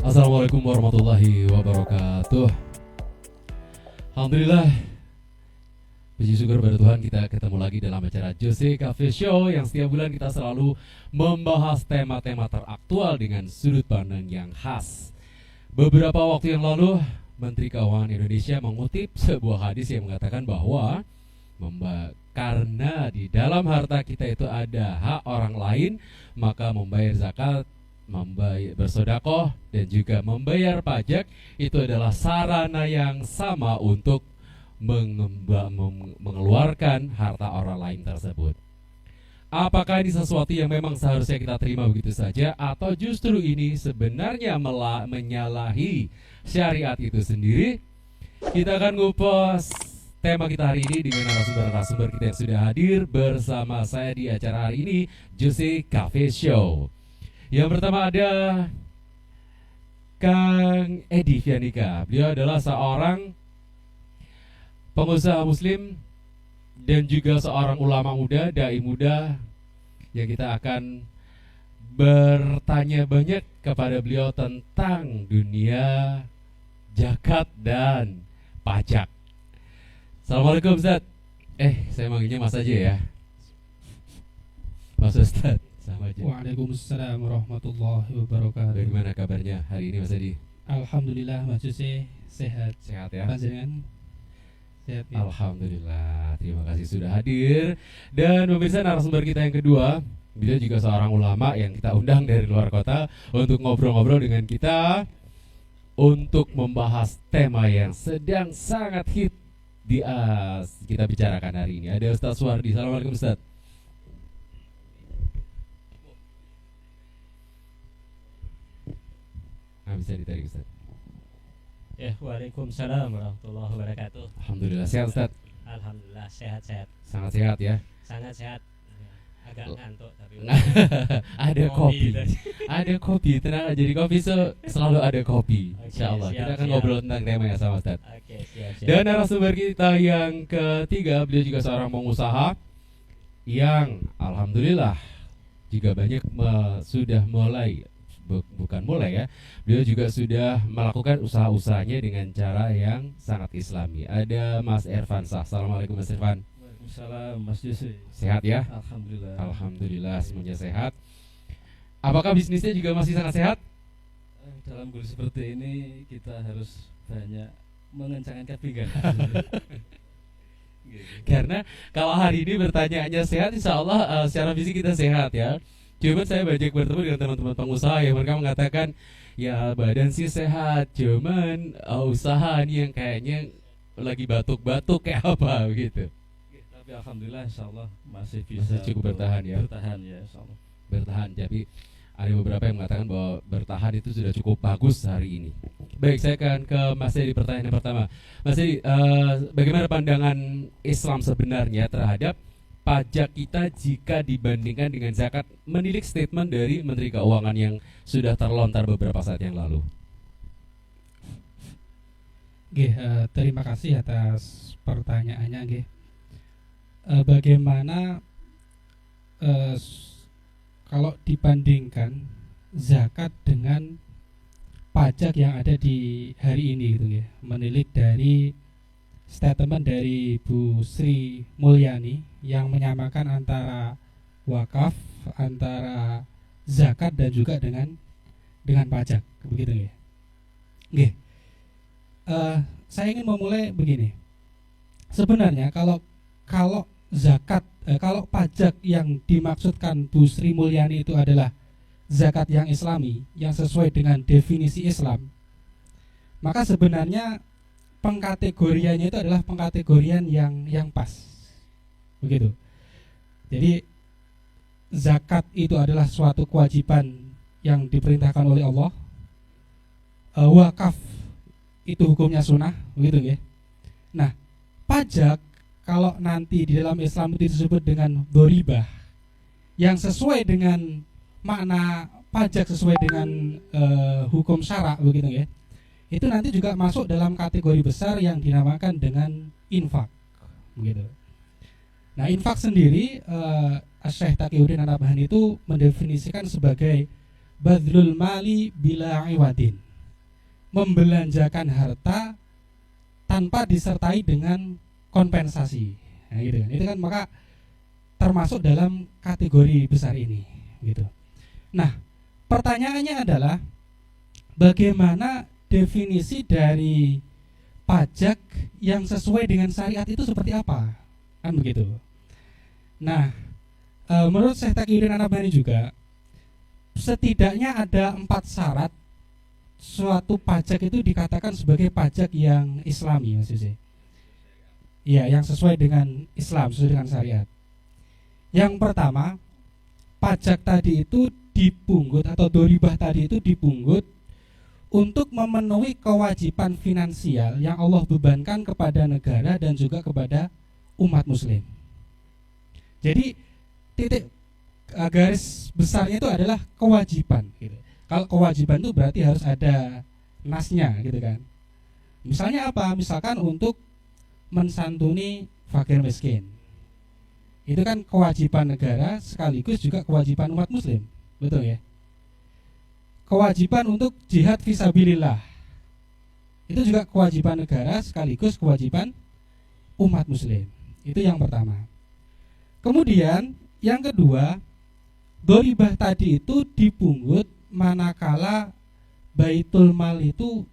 Assalamualaikum warahmatullahi wabarakatuh. Alhamdulillah, puji syukur pada Tuhan kita ketemu lagi dalam acara Jose Cafe Show yang setiap bulan kita selalu membahas tema-tema teraktual dengan sudut pandang yang khas. Beberapa waktu yang lalu, Menteri Keuangan Indonesia mengutip sebuah hadis yang mengatakan bahwa karena di dalam harta kita itu ada hak orang lain, maka membayar zakat, membayar bersedekah dan juga membayar pajak itu adalah sarana yang sama untuk mengeluarkan harta orang lain tersebut. Apakah ini sesuatu yang memang seharusnya kita terima begitu saja, atau justru ini sebenarnya menyalahi syariat itu sendiri? Kita akan ngupas tema kita hari ini dengan narasumber-narasumber kita yang sudah hadir bersama saya di acara hari ini, Jose Cafe Show. Yang pertama ada Kang Edi Fianika. Beliau adalah seorang pengusaha muslim dan juga seorang ulama muda, dai muda, yang kita akan bertanya banyak kepada beliau tentang dunia zakat dan pajak. Assalamualaikum Ustaz. Saya manggilnya Mas aja ya. Mas Ustaz. Waalaikumsalam warahmatullahi wabarakatuh. Bagaimana kabarnya hari ini Mas Edi? Alhamdulillah Mas Jose sehat. Sehat ya? Panjenengan sehat ya? Alhamdulillah, terima kasih sudah hadir. Dan pemirsa, narasumber kita yang kedua, beliau juga seorang ulama yang kita undang dari luar kota untuk ngobrol-ngobrol dengan kita untuk membahas tema yang sedang sangat hit kita bicarakan hari ini. Ada Ustaz Suwardi. Assalamualaikum Ustaz. Bisa ditarik Ustaz. Waalaikumsalam warahmatullahi wabarakatuh. Alhamdulillah sehat Ustaz. Alhamdulillah sehat-sehat. Sangat sehat ya. Sangat sehat. Agak ngantuk tapi ada kopi. Ada kopi, tenang aja, di kopi selalu ada kopi. Insyaallah. Kita akan ngobrol tentang tema yang sama Ustaz. Oke, siap. Dan narasumber kita yang ketiga, beliau juga seorang pengusaha yang alhamdulillah juga banyak sudah mulai, bukan mulai ya, beliau juga sudah melakukan usaha-usahanya dengan cara yang sangat islami. Ada Mas Irfan Shah. Assalamualaikum Mas Irfan. Waalaikumsalam Mas Jose. Sehat ya? Alhamdulillah. Alhamdulillah semuanya sehat. Apakah bisnisnya juga masih sangat sehat? Dalam kondisi seperti ini kita harus banyak mengencangkan kepinggan. Karena kalau hari ini bertanyaannya sehat, insya Allah secara fisik kita sehat ya. Cuman saya banyak bertemu dengan teman-teman pengusaha yang mereka mengatakan, ya badan sih sehat, cuman usaha nih yang kayaknya lagi batuk-batuk kayak apa gitu. Tapi alhamdulillah insya Allah masih bisa cukup bertahan ya. Bertahan ya insya Allah. Bertahan, tapi ada beberapa yang mengatakan bahwa bertahan itu sudah cukup bagus hari ini. Baik, saya akan ke Mas Edi, pertanyaan yang pertama. Mas Edi, bagaimana pandangan Islam sebenarnya terhadap pajak kita jika dibandingkan dengan zakat, menilik statement dari Menteri Keuangan yang sudah terlontar beberapa saat yang lalu? Terima kasih atas pertanyaannya. Bagaimana kalau dibandingkan zakat dengan pajak yang ada di hari ini gitu ya, menilik dari statement dari Bu Sri Mulyani yang menyamakan antara wakaf, antara zakat dan juga dengan pajak, begitu ya. Saya ingin memulai begini. Sebenarnya kalau zakat, kalau pajak yang dimaksudkan Bu Sri Mulyani itu adalah zakat yang islami, yang sesuai dengan definisi Islam, maka sebenarnya pengkategoriannya itu adalah pengkategorian yang pas, begitu. Jadi zakat itu adalah suatu kewajiban yang diperintahkan oleh Allah. Wakaf itu hukumnya sunnah, begitu ya. Nah, pajak kalau nanti di dalam Islam itu disebut dengan doribah, yang sesuai dengan makna pajak sesuai dengan hukum syara, begitu ya. Itu nanti juga masuk dalam kategori besar yang dinamakan dengan infak, begitu. Nah, infak sendiri Syekh Taqiyuddin An-Nabhani itu mendefinisikan sebagai badlul mali bila iwadin, membelanjakan harta tanpa disertai dengan kompensasi. Nah, gitu kan. Itu kan maka termasuk dalam kategori besar ini, gitu. Nah, pertanyaannya adalah bagaimana definisi dari pajak yang sesuai dengan syariat itu seperti apa? Kan begitu. Nah, menurut Syekh Taqiyuddin An-Nabhani juga setidaknya ada 4 syarat suatu pajak itu dikatakan sebagai pajak yang islami, maksudnya. Ya, yang sesuai dengan Islam, sesuai dengan syariat. Yang pertama, pajak tadi itu dipungut atau doribah tadi itu dipungut untuk memenuhi kewajiban finansial yang Allah bebankan kepada negara dan juga kepada umat muslim. Jadi titik garis besarnya itu adalah kewajiban, gitu. Kalau kewajiban itu berarti harus ada nasnya, gitu kan. Misalnya apa? Misalkan untuk mensantuni fakir miskin. Itu kan kewajiban negara sekaligus juga kewajiban umat muslim. Betul ya? Kewajiban untuk jihad fisabilillah. Itu juga kewajiban negara sekaligus kewajiban umat muslim. Itu yang pertama. Kemudian yang kedua, doribah tadi itu dipungut manakala baitul mal itu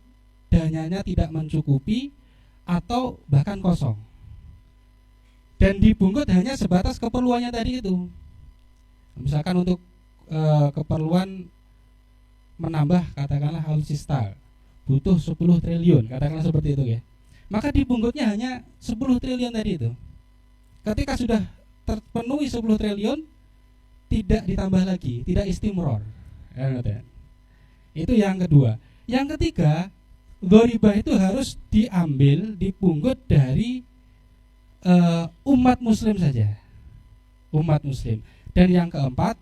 dananya tidak mencukupi atau bahkan kosong. Dan dipungut hanya sebatas keperluannya tadi itu. Misalkan untuk keperluan menambah katakanlah alutsista butuh 10 triliun, katakanlah seperti itu ya. Maka dipunggutnya hanya 10 triliun tadi itu. Ketika sudah terpenuhi 10 triliun tidak ditambah lagi, tidak istimror. Itu yang kedua. Yang ketiga, doribah itu harus diambil, dipungut dari umat muslim saja. Umat muslim. Dan yang keempat,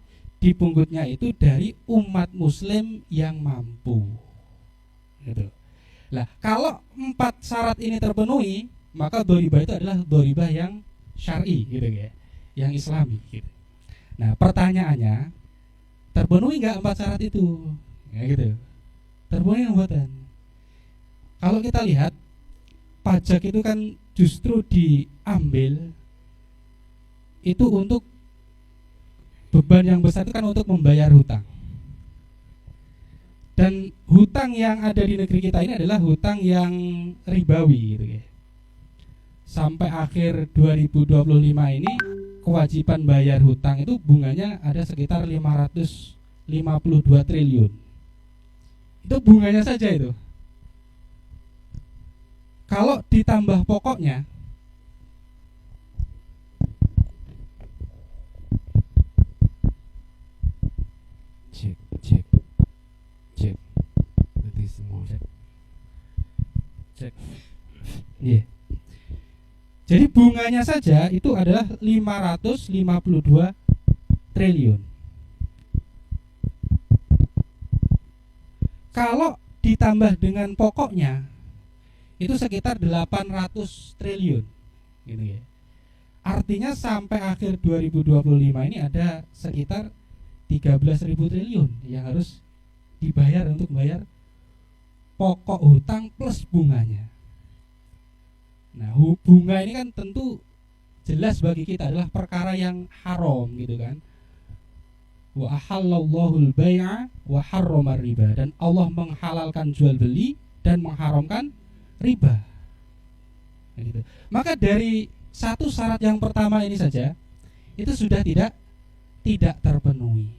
dipunggutnya itu dari umat muslim yang mampu, gitu. Nah, kalau 4 syarat ini terpenuhi, maka doribah itu adalah doribah yang syar'i, gitu ya, yang islami, gitu. Nah, pertanyaannya, terpenuhi nggak 4 syarat itu? Ya gitu. Terpenuhi nggak? Kalau kita lihat, pajak itu kan justru diambil itu untuk beban yang besar itu kan untuk membayar hutang. Dan hutang yang ada di negeri kita ini adalah hutang yang ribawi, gitu ya. Sampai akhir 2025 ini kewajiban bayar hutang itu bunganya ada sekitar 552 triliun. Itu bunganya saja itu. Kalau ditambah pokoknya, cek berarti semua cek. yeah. Jadi bunganya saja itu adalah 552 triliun. Kalau ditambah dengan pokoknya itu sekitar 800 triliun, gitu ya. Artinya sampai akhir 2025 ini ada sekitar 13.000 triliun yang harus dibayar untuk bayar pokok hutang plus bunganya. Nah, bunga ini kan tentu jelas bagi kita adalah perkara yang haram, gitu kan. Wa ahallallahu al-bai'a wa harrama riba, dan Allah menghalalkan jual beli dan mengharamkan riba. Nah, gitu. Maka dari satu syarat yang pertama ini saja itu sudah tidak terpenuhi.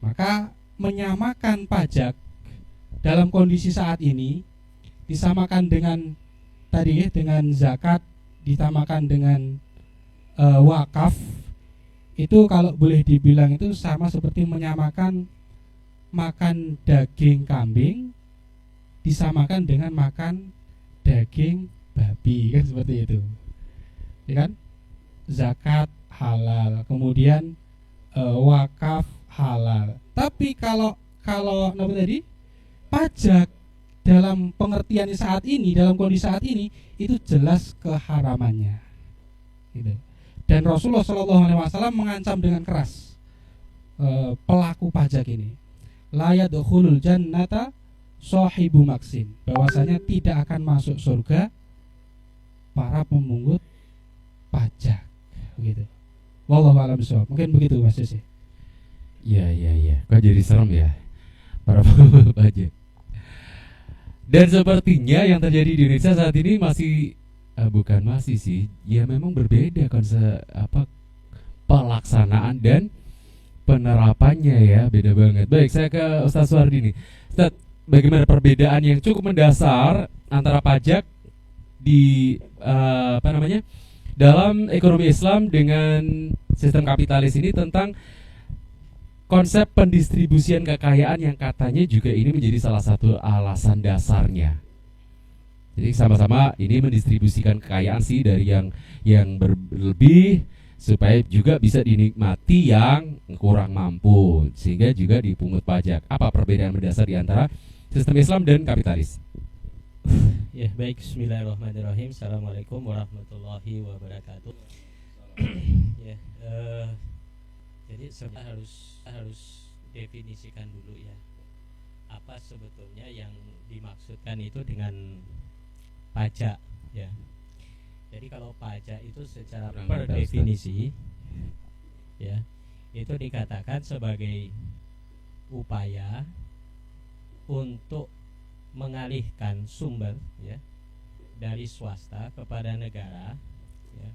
Maka menyamakan pajak dalam kondisi saat ini disamakan dengan tadi ya, dengan zakat, ditamakan dengan wakaf, itu kalau boleh dibilang itu sama seperti menyamakan makan daging kambing disamakan dengan makan daging babi, kan seperti itu, ya kan? Zakat halal, kemudian wakaf halal. Tapi kalau apa tadi? Pajak dalam pengertian saat ini, dalam kondisi saat ini itu jelas keharamannya, gitu. Dan Rasulullah SAW mengancam dengan keras pelaku pajak ini. La yadkhulul jannata sohibu maksin, bahwasanya tidak akan masuk surga para pemungut pajak, begitu. Wallahu a'lam bishawab. Mungkin begitu Mas Yose. Iya. Kok jadi serem ya para pemungut pajak. Dan sepertinya yang terjadi di Indonesia saat ini masih bukan masih sih, ya memang berbeda konsep pelaksanaan dan penerapannya ya, beda banget. Baik, saya ke Ustaz Suwardi nih. Ustaz, bagaimana perbedaan yang cukup mendasar antara pajak di dalam ekonomi Islam dengan sistem kapitalis ini tentang konsep pendistribusian kekayaan yang katanya juga ini menjadi salah satu alasan dasarnya. Jadi sama-sama ini mendistribusikan kekayaan sih dari yang berlebih supaya juga bisa dinikmati yang kurang mampu, sehingga juga dipungut pajak. Apa perbedaan mendasar di antara sistem Islam dan kapitalis? Ya, baik, bismillahirrahmanirrahim. Assalamualaikum warahmatullahi wabarakatuh. Ya, jadi sebenarnya harus definisikan dulu ya, apa sebetulnya yang dimaksudkan itu dengan pajak ya. Jadi kalau pajak itu secara per definisi ya, itu dikatakan sebagai upaya untuk mengalihkan sumber ya dari swasta kepada negara ya.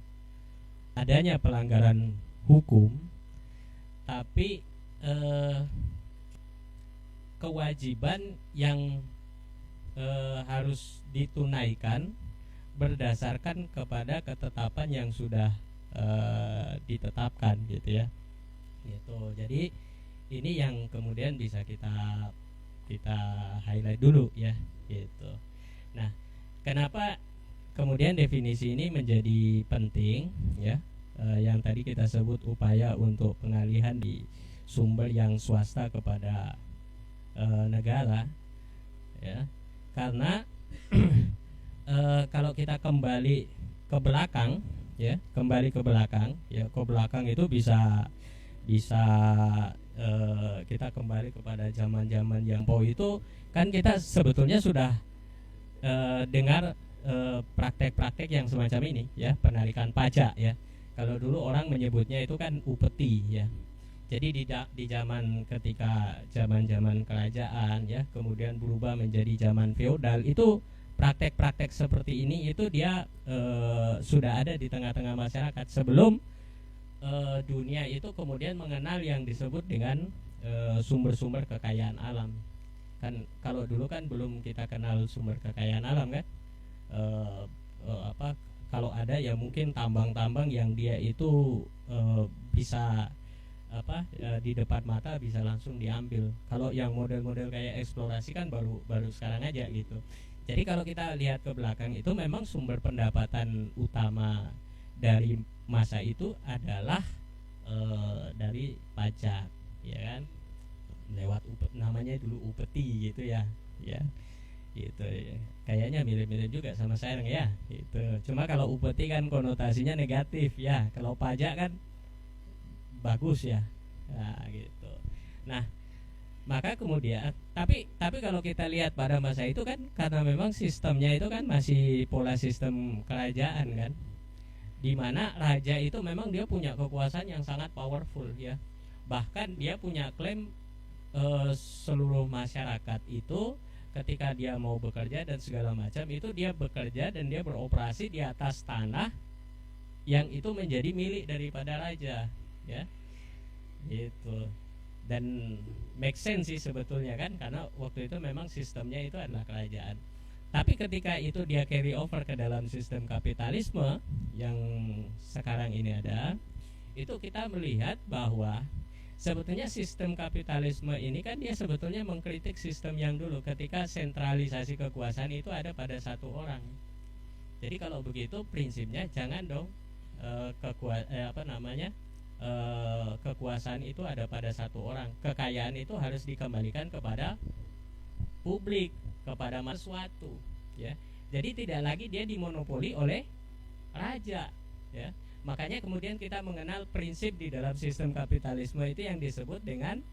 Adanya pelanggaran hukum, tapi kewajiban yang harus ditunaikan berdasarkan kepada ketetapan yang sudah ditetapkan gitu ya. Gitu. Jadi ini yang kemudian bisa kita highlight dulu ya gitu. Nah, kenapa kemudian definisi ini menjadi penting ya? Yang tadi kita sebut upaya untuk pengalihan di sumber yang swasta kepada negara ya. Karena kalau kita kembali ke belakang ya, ke belakang itu bisa kita kembali kepada zaman-zaman yang itu kan kita sebetulnya sudah dengar praktek-praktek yang semacam ini ya, penarikan pajak ya. Kalau dulu orang menyebutnya itu kan upeti ya. Jadi di zaman ketika zaman kerajaan ya, kemudian berubah menjadi zaman feodal, itu praktek-praktek seperti ini itu dia sudah ada di tengah-tengah masyarakat sebelum dunia itu kemudian mengenal yang disebut dengan sumber-sumber kekayaan alam. Kan kalau dulu kan belum kita kenal sumber kekayaan alam kan, kalau ada ya mungkin tambang-tambang yang dia itu bisa di depan mata bisa langsung diambil. Kalau yang model-model kayak eksplorasi kan baru sekarang aja gitu. Jadi kalau kita lihat ke belakang itu memang sumber pendapatan utama dari masa itu adalah dari pajak, ya kan, lewat namanya dulu upeti gitu ya, gitu ya. Kayaknya mirip-mirip juga sama sereng ya, gitu. Cuma kalau upeti kan konotasinya negatif ya, kalau pajak kan bagus ya, nah, gitu. Nah, maka kemudian tapi kalau kita lihat pada masa itu kan karena memang sistemnya itu kan masih pola sistem kerajaan kan, di mana raja itu memang dia punya kekuasaan yang sangat powerful ya, bahkan dia punya klaim seluruh masyarakat itu ketika dia mau bekerja dan segala macam itu dia bekerja dan dia beroperasi di atas tanah yang itu menjadi milik daripada raja ya, gitu. Dan make sense sih sebetulnya kan, karena waktu itu memang sistemnya itu adalah kerajaan. Tapi ketika itu dia carry over ke dalam sistem kapitalisme yang sekarang ini ada, itu kita melihat bahwa sebetulnya sistem kapitalisme ini kan dia sebetulnya mengkritik sistem yang dulu ketika sentralisasi kekuasaan itu ada pada satu orang. Jadi kalau begitu prinsipnya jangan dong kekuasaan itu ada pada satu orang. Kekayaan itu harus dikembalikan kepada publik, kepada sesuatu ya. Jadi tidak lagi dia dimonopoli oleh raja ya. Makanya kemudian kita mengenal prinsip di dalam sistem kapitalisme itu yang disebut dengan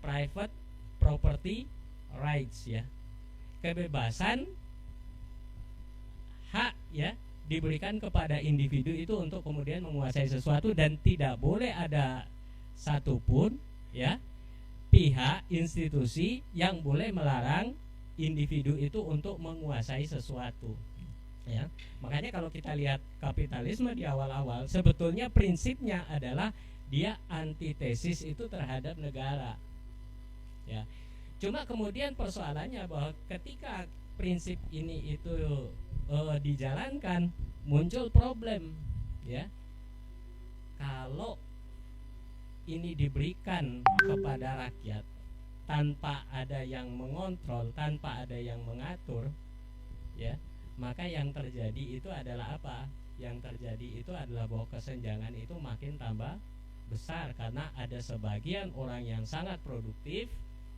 private property rights ya. kebebasan hak ya diberikan kepada individu itu untuk kemudian menguasai sesuatu, dan tidak boleh ada satupun ya pihak institusi yang boleh melarang individu itu untuk menguasai sesuatu ya. Makanya kalau kita lihat kapitalisme di awal-awal, sebetulnya prinsipnya adalah dia antitesis itu terhadap negara ya. Cuma kemudian persoalannya bahwa ketika prinsip ini itu dijalankan, muncul problem ya. Kalau ini diberikan kepada rakyat tanpa ada yang mengontrol, tanpa ada yang mengatur ya, maka yang terjadi itu adalah apa? Yang terjadi itu adalah bahwa kesenjangan itu makin tambah besar, karena ada sebagian orang yang sangat produktif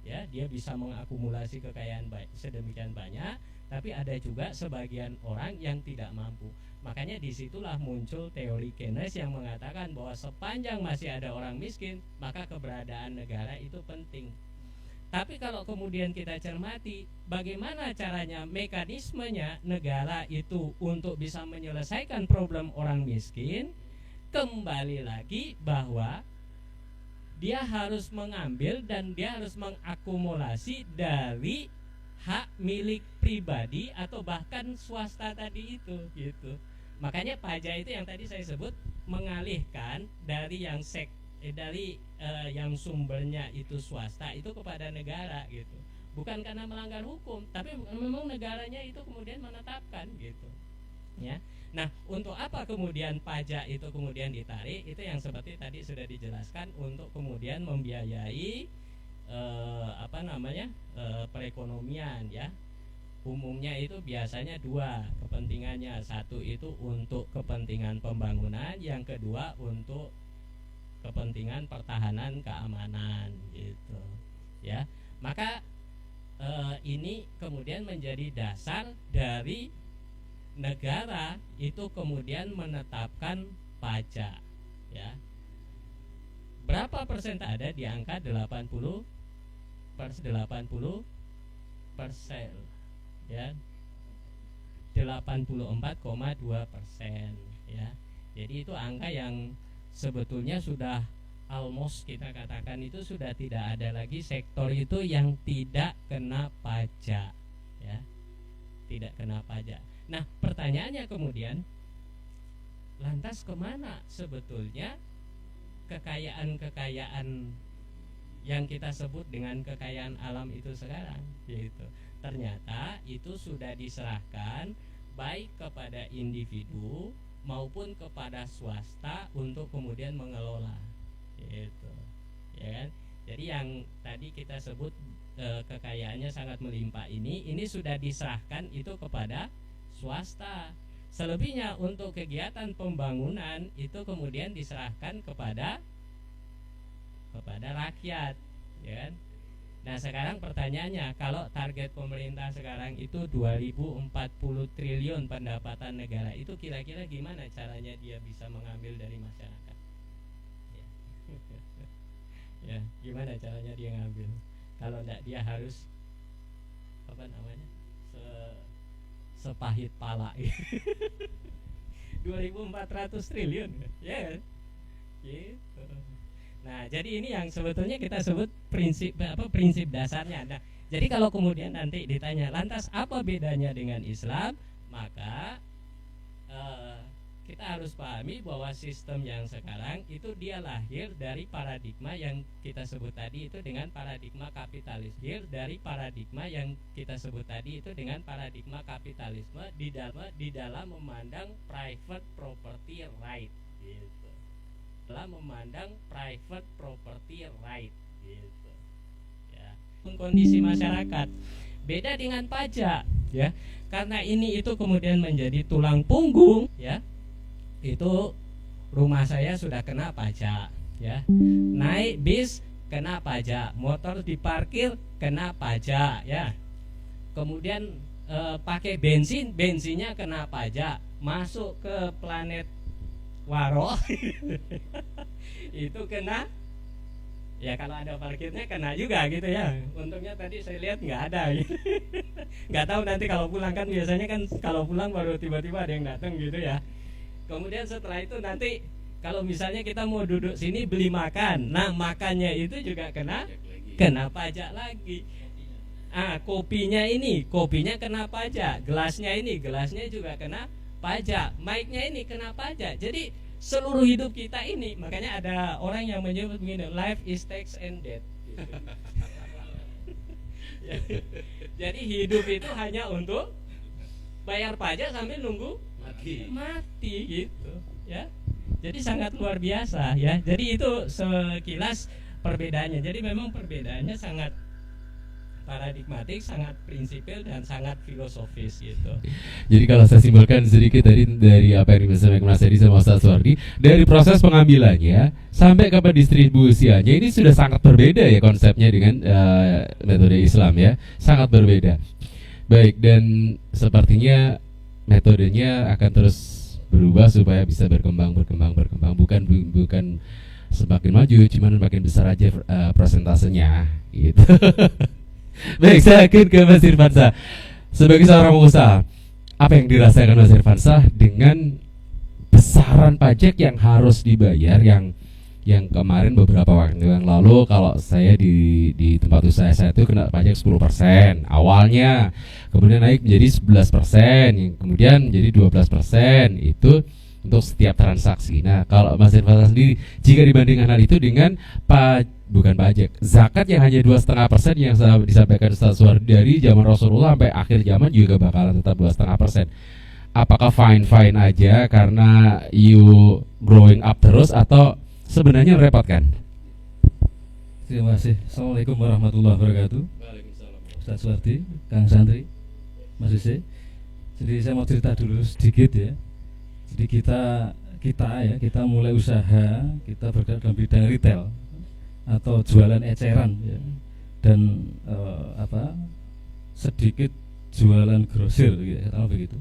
ya, dia bisa mengakumulasi kekayaan sedemikian banyak, tapi ada juga sebagian orang yang tidak mampu. Makanya disitulah muncul teori Keynes yang mengatakan bahwa sepanjang masih ada orang miskin, maka keberadaan negara itu penting. Tapi kalau kemudian kita cermati bagaimana caranya, mekanismenya negara itu untuk bisa menyelesaikan problem orang miskin, kembali lagi bahwa dia harus mengambil dan dia harus mengakumulasi dari hak milik pribadi atau bahkan swasta tadi itu gitu. Makanya pajak itu yang tadi saya sebut mengalihkan dari yang yang sumbernya itu swasta itu kepada negara gitu. Bukan karena melanggar hukum, tapi memang negaranya itu kemudian menetapkan gitu. Ya. Nah, untuk apa kemudian pajak itu kemudian ditarik? Itu yang seperti tadi sudah dijelaskan, untuk kemudian membiayai perekonomian ya. Umumnya itu biasanya dua kepentingannya. Satu itu untuk kepentingan pembangunan, yang kedua untuk kepentingan pertahanan keamanan gitu ya. Maka ini kemudian menjadi dasar dari negara itu kemudian menetapkan pajak ya. Berapa persen ada di angka 80% ya, 84,2% ya. Jadi itu angka yang sebetulnya sudah almost kita katakan itu sudah tidak ada lagi sektor itu yang tidak kena pajak ya, tidak kena pajak. Nah pertanyaannya kemudian, lantas kemana sebetulnya kekayaan-kekayaan yang kita sebut dengan kekayaan alam itu sekarang gitu? Ternyata itu sudah diserahkan baik kepada individu maupun kepada swasta untuk kemudian mengelola gitu ya kan. Jadi yang tadi kita sebut kekayaannya sangat melimpah ini sudah diserahkan itu kepada swasta. Selebihnya untuk kegiatan pembangunan itu kemudian diserahkan kepada rakyat ya kan. Nah sekarang pertanyaannya, kalau target pemerintah sekarang itu 2040 triliun pendapatan negara, itu kira-kira gimana caranya dia bisa mengambil dari masyarakat ya. Ya gimana caranya dia ngambil kalau enggak dia harus sepahit pala 2.400 triliun ya kan? Gitu. Nah, jadi ini yang sebetulnya kita sebut prinsip dasarnya. Nah, jadi kalau kemudian nanti ditanya, lantas apa bedanya dengan Islam? Maka kita harus pahami bahwa sistem yang sekarang itu dia lahir dari paradigma yang kita sebut tadi itu dengan paradigma kapitalis. Dari paradigma yang kita sebut tadi itu dengan paradigma kapitalisme di dalam memandang private property right gitu. Dalam memandang private property right gitu ya. Kondisi masyarakat beda dengan pajak ya, karena ini itu kemudian menjadi tulang punggung ya. Itu rumah saya sudah kena pajak ya, naik bis kena pajak, motor diparkir kena pajak ya, kemudian pakai bensinnya kena pajak, masuk ke planet Waro itu kena Ya kalau ada parkirnya kena juga gitu ya. Untungnya tadi saya lihat nggak ada gitu. Nggak tahu nanti kalau pulang, kan biasanya kan kalau pulang baru tiba-tiba ada yang datang gitu ya. Kemudian setelah itu nanti kalau misalnya kita mau duduk sini beli makan, nah makannya itu juga kena pajak lagi. Kopinya kena pajak, gelasnya juga kena pajak, mic-nya ini kena pajak. Jadi seluruh hidup kita ini, makanya ada orang yang menyebut begini, life is tax and debt. Jadi hidup itu hanya untuk bayar pajak sambil nunggu mati gitu ya. Jadi sangat luar biasa ya. Jadi itu sekilas perbedaannya. Jadi memang perbedaannya sangat paradigmatik, sangat prinsipil dan sangat filosofis gitu. Jadi kalau saya simpulkan sedikit dari apa yang disampaikan Mas Edi sama Ustaz Suwardi, dari proses pengambilannya sampai ke pendistribusiannya ini sudah sangat berbeda ya konsepnya dengan metode Islam ya, sangat berbeda. Baik, dan sepertinya metodenya akan terus berubah supaya bisa berkembang, bukan semakin maju, cuman makin besar aja persentasenya gitu. Baik, saya akan ke Mas Irfansyah. Sebagai seorang pengusaha, apa yang dirasakan Mas Irfansyah dengan besaran pajak yang harus dibayar yang kemarin beberapa waktu yang lalu, kalau saya di tempat usaha saya itu kena pajak 10% awalnya, kemudian naik menjadi 11%, yang kemudian menjadi 12%, itu untuk setiap transaksi. Nah, kalau Mas Irfansyah sendiri, jika dibandingkan hal itu dengan bukan pajak, zakat yang hanya 2,5% yang disampaikan Ustaz Suwardi dari zaman Rasulullah sampai akhir zaman juga bakalan tetap 2,5%. Apakah fine aja karena you growing up terus, atau sebenarnya merepotkan? Terima kasih. Assalamualaikum warahmatullahi wabarakatuh. Ustaz Suwardi, Kang Santri, Mas Ise. Jadi saya mau cerita dulu sedikit ya. Jadi kita mulai usaha, kita bergerak dalam bidang retail atau jualan eceran ya. Dan sedikit jualan grosir gitu, begitu.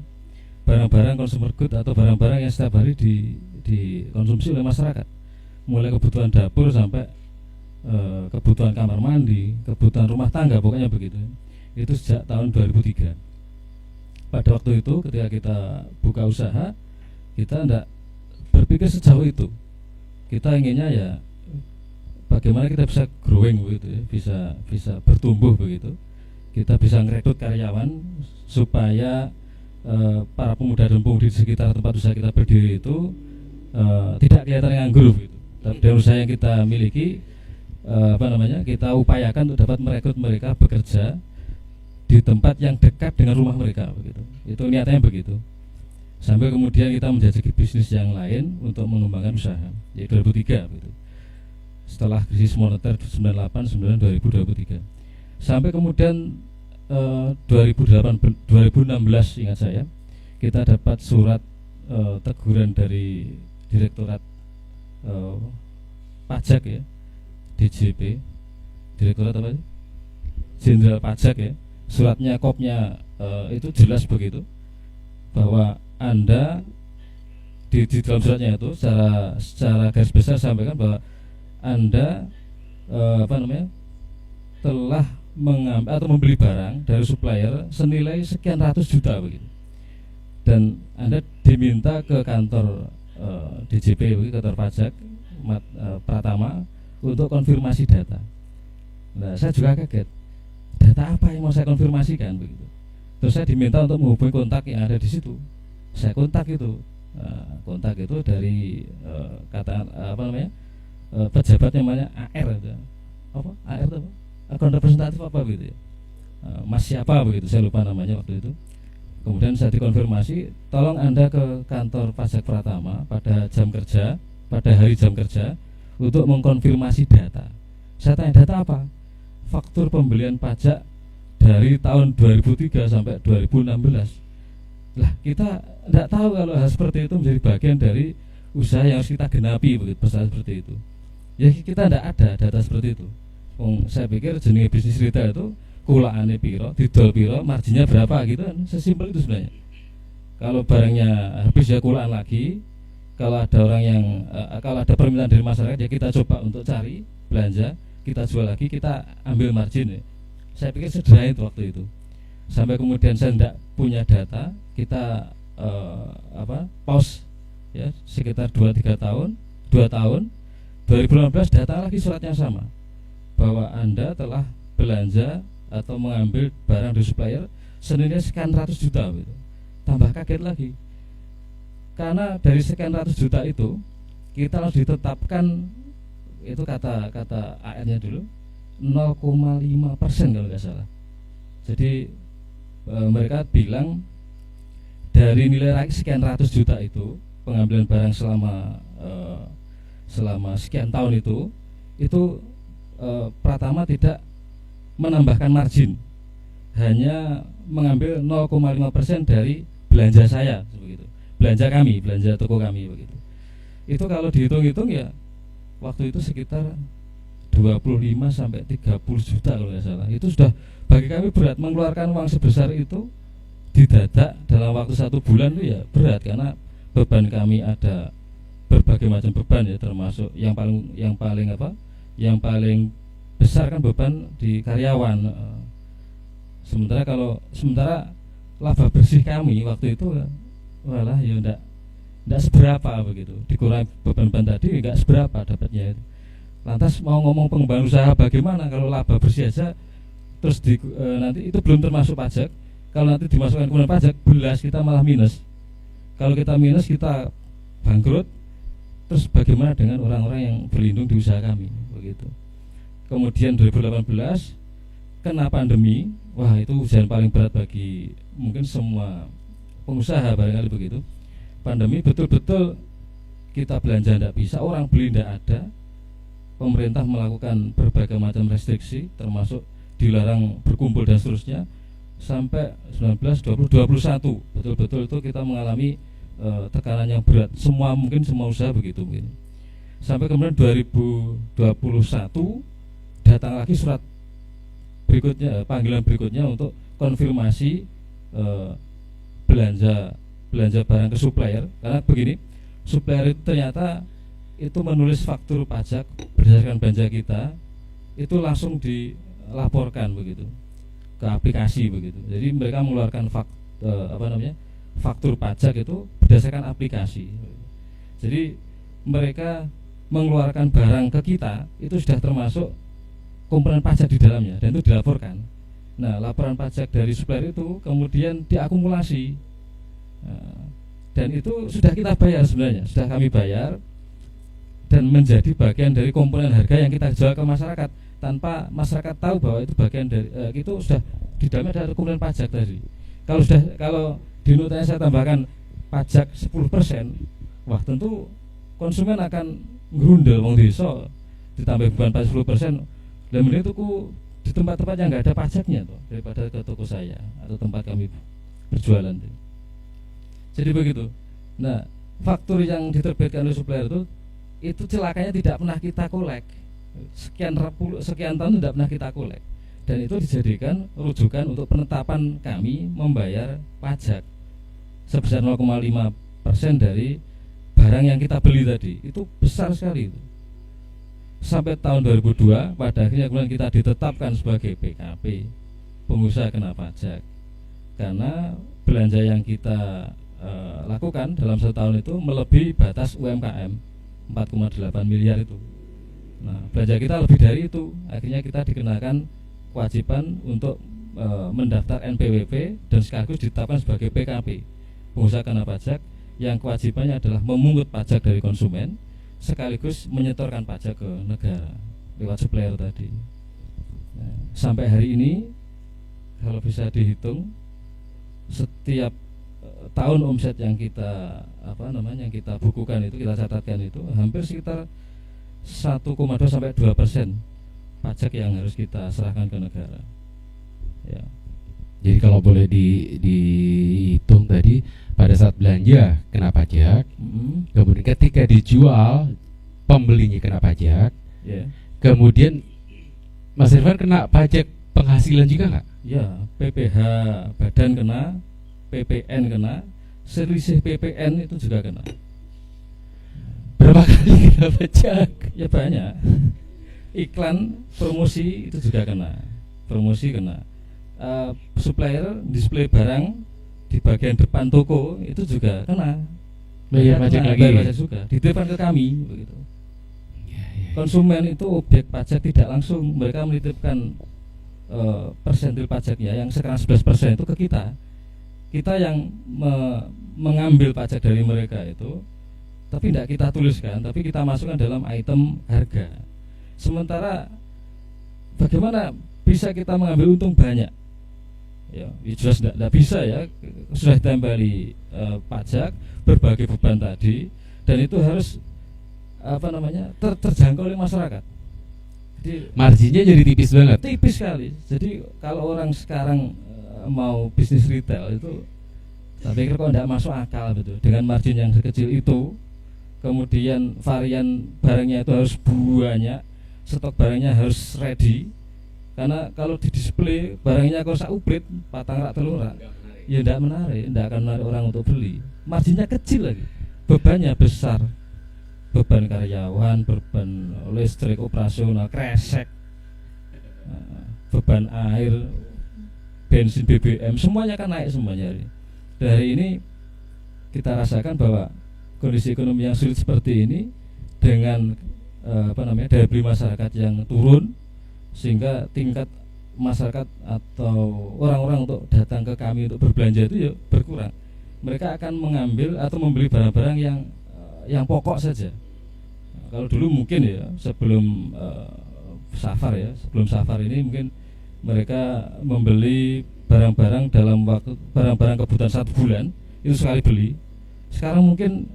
Barang-barang consumer good atau barang-barang yang setiap hari dikonsumsi oleh masyarakat. Mulai kebutuhan dapur sampai kebutuhan kamar mandi, kebutuhan rumah tangga, pokoknya begitu. Itu sejak tahun 2003. Pada waktu itu ketika kita buka usaha, kita tidak berpikir sejauh itu. Kita inginnya ya bagaimana kita bisa growing begitu ya, bisa bertumbuh begitu. Kita bisa merekrut karyawan supaya para pemuda dan pemudi di sekitar tempat usaha kita berdiri itu tidak kelihatan nganggur gitu. Dan usaha yang kita miliki kita upayakan untuk dapat merekrut mereka bekerja di tempat yang dekat dengan rumah mereka begitu. Itu niatnya begitu. Sampai kemudian kita menjajaki bisnis yang lain untuk mengembangkan usaha, yaitu 2003 begitu. Setelah krisis moneter 98-2023, sampai kemudian 2016 ingat saya, kita dapat surat teguran dari Direktorat Pajak ya, DJP, Direktorat apa? Jenderal Pajak ya. Suratnya kopnya itu jelas begitu, bahwa Anda di dalam suratnya itu secara garis besar sampaikan bahwa Anda telah mengambil atau membeli barang dari supplier senilai sekian ratus juta begitu, dan Anda diminta ke kantor DJP, kantor pajak Pratama, untuk konfirmasi data. Nah, saya juga kaget, data apa yang mau saya konfirmasikan begitu. Terus saya diminta untuk menghubungi kontak yang ada di situ. Saya kontak itu, dari pejabat yang namanya AR itu. AR itu apa? Akun representatif apa gitu ya. Mas siapa begitu, saya lupa namanya waktu itu. Kemudian saya dikonfirmasi, tolong Anda ke kantor pajak Pratama pada hari jam kerja untuk mengkonfirmasi data. Saya tanya, data apa? Faktur pembelian pajak dari tahun 2003 sampai 2016. Lah, kita tidak tahu kalau hal seperti itu menjadi bagian dari usaha yang harus kita genapi begitu, pesan seperti itu. Ya kita tidak ada data seperti itu. Saya pikir jenis bisnis retail itu kulaane piro, didol piro, marginnya berapa gitu kan, sesimpel itu sebenarnya. Kalau barangnya habis ya kulaan lagi. Kalau ada orang yang kalau ada permintaan dari masyarakat ya kita coba untuk cari belanja. kita jual lagi, kita ambil margin ya. Saya pikir sederhana itu waktu itu. Sampai kemudian saya tidak punya data, kita pause ya sekitar 2-3 tahun, 2 tahun 2015 datang lagi surat yang sama bahwa Anda telah belanja atau mengambil barang dari supplier senilai sekian ratus juta gitu. Tambah kaget lagi karena dari sekian ratus juta itu kita harus ditetapkan, itu kata AR-nya dulu 0,5% kalau nggak salah. Jadi mereka bilang dari nilai sekian ratus juta itu pengambilan barang selama sekian tahun itu Pratama tidak menambahkan margin, hanya mengambil 0,5% dari belanja saya begitu. Belanja kami, belanja toko kami begitu. Itu kalau dihitung-hitung ya waktu itu sekitar 25 sampai 30 juta kalau nggak salah. Itu sudah bagi kami berat, mengeluarkan uang sebesar itu didadak dalam waktu 1 bulan itu ya berat, karena beban kami ada berbagai macam beban ya, termasuk yang paling besar kan beban di karyawan. Sementara laba bersih kami waktu itu walah ya enggak seberapa begitu, dikurangi beban-beban tadi enggak seberapa dapatnya itu. Lantas mau ngomong pengembangan usaha bagaimana kalau laba bersih aja terus nanti itu belum termasuk pajak. Kalau nanti dimasukkan kemudian pajak belas kita malah minus. Kalau kita minus kita bangkrut. Terus bagaimana dengan orang-orang yang berlindung di usaha kami begitu. Kemudian 2018 kena pandemi, wah itu ujian paling berat bagi mungkin semua pengusaha barangkali begitu. Pandemi betul-betul kita belanja tidak bisa, orang beli tidak ada. Pemerintah melakukan berbagai macam restriksi, termasuk dilarang berkumpul dan seterusnya. Sampai 19, 20, 21 betul-betul itu kita mengalami tekanan yang berat. Mungkin semua usaha begitu mungkin. Sampai kemudian 2021 datang lagi surat berikutnya, panggilan berikutnya untuk konfirmasi belanja barang ke supplier. Karena begini, supplier itu ternyata itu menulis faktur pajak berdasarkan belanja kita, itu langsung dilaporkan begitu ke aplikasi begitu. Jadi mereka mengeluarkan faktur pajak itu berdasarkan aplikasi. Jadi mereka mengeluarkan barang ke kita itu sudah termasuk komponen pajak di dalamnya dan itu dilaporkan. Nah, laporan pajak dari supplier itu kemudian diakumulasi. Dan itu sudah kita bayar sebenarnya, sudah kami bayar dan menjadi bagian dari komponen harga yang kita jual ke masyarakat tanpa masyarakat tahu bahwa itu bagian dari itu sudah di dalamnya ada komponen pajak tadi. Kalau di notanya saya tambahkan pajak 10%, wah tentu konsumen akan ngerundel wong desa ditambah beban pajak 10%, dan mending tuku di tempat-tempat yang nggak ada pajaknya tuh daripada ke toko saya atau tempat kami berjualan. Jadi begitu. Nah, faktur yang diterbitkan oleh supplier itu celakanya tidak pernah kita kolek. Sekian tahun tidak pernah kita kolek. Dan itu dijadikan rujukan untuk penetapan kami membayar pajak sebesar 0,5% dari barang yang kita beli tadi. Itu besar sekali itu. Sampai tahun 2002 pada akhirnya kemudian kita ditetapkan sebagai PKP, pengusaha kena pajak, karena belanja yang kita lakukan dalam 1 tahun itu melebihi batas UMKM 4,8 miliar itu. Nah, belanja kita lebih dari itu, akhirnya kita dikenakan kewajiban untuk mendaftar NPWP dan sekaligus ditetapkan sebagai PKP, pengusaha kena pajak, yang kewajibannya adalah memungut pajak dari konsumen sekaligus menyetorkan pajak ke negara lewat supplier tadi. Nah, sampai hari ini kalau bisa dihitung setiap tahun omset yang kita yang kita bukukan itu, kita catatkan itu hampir sekitar 1,2 sampai 2% pajak yang harus kita serahkan ke negara. Ya. Jadi kalau boleh dihitung tadi, pada saat belanja kena pajak, kemudian ketika dijual pembelinya kena pajak, kemudian Mas Irfan kena pajak penghasilan juga nggak? Ya, PPH badan kena, PPN kena, selisih PPN itu juga kena. Berapa kali kena pajak? Ya banyak. iklan promosi itu juga kena, promosi kena. Supplier display barang di bagian depan toko itu juga kena. Bayar pajak kena, lagi. bayar pajak juga di depan ke kami begitu. Konsumen itu objek pajak tidak langsung, mereka menitipkan persentil pajaknya yang sekarang 11% itu ke kita. Kita yang mengambil pajak dari mereka itu, tapi tidak kita tuliskan, tapi kita masukkan dalam item harga. Sementara bagaimana bisa kita mengambil untung banyak? Ya, jelas tidak bisa ya. Sudah ditempeli pajak, berbagai beban tadi, dan itu harus terjangkau oleh masyarakat. Jadi Marginnya jadi tipis banget. tipis sekali. Jadi kalau orang sekarang mau bisnis retail itu, saya pikir kok tidak masuk akal betul. Dengan margin yang sekecil itu, kemudian varian barangnya itu harus banyak, stok barangnya harus ready. Karena kalau di display barangnya kalau sak uprit, patang rak telur rak, ya tidak menarik, tidak akan menarik orang untuk beli. Marginnya kecil lagi, bebannya besar, beban karyawan, beban listrik operasional, kresek, beban air, bensin, BBM, semuanya kan naik semuanya. Dan hari ini kita rasakan bahwa kondisi ekonomi yang sulit seperti ini dengan daya beli masyarakat yang turun, sehingga tingkat masyarakat atau orang-orang untuk datang ke kami untuk berbelanja itu ya berkurang. Mereka akan mengambil atau membeli barang-barang yang pokok saja. Nah, kalau dulu mungkin ya sebelum safar ini mungkin mereka membeli barang-barang dalam waktu, barang-barang kebutuhan 1 bulan itu sekali beli. Sekarang mungkin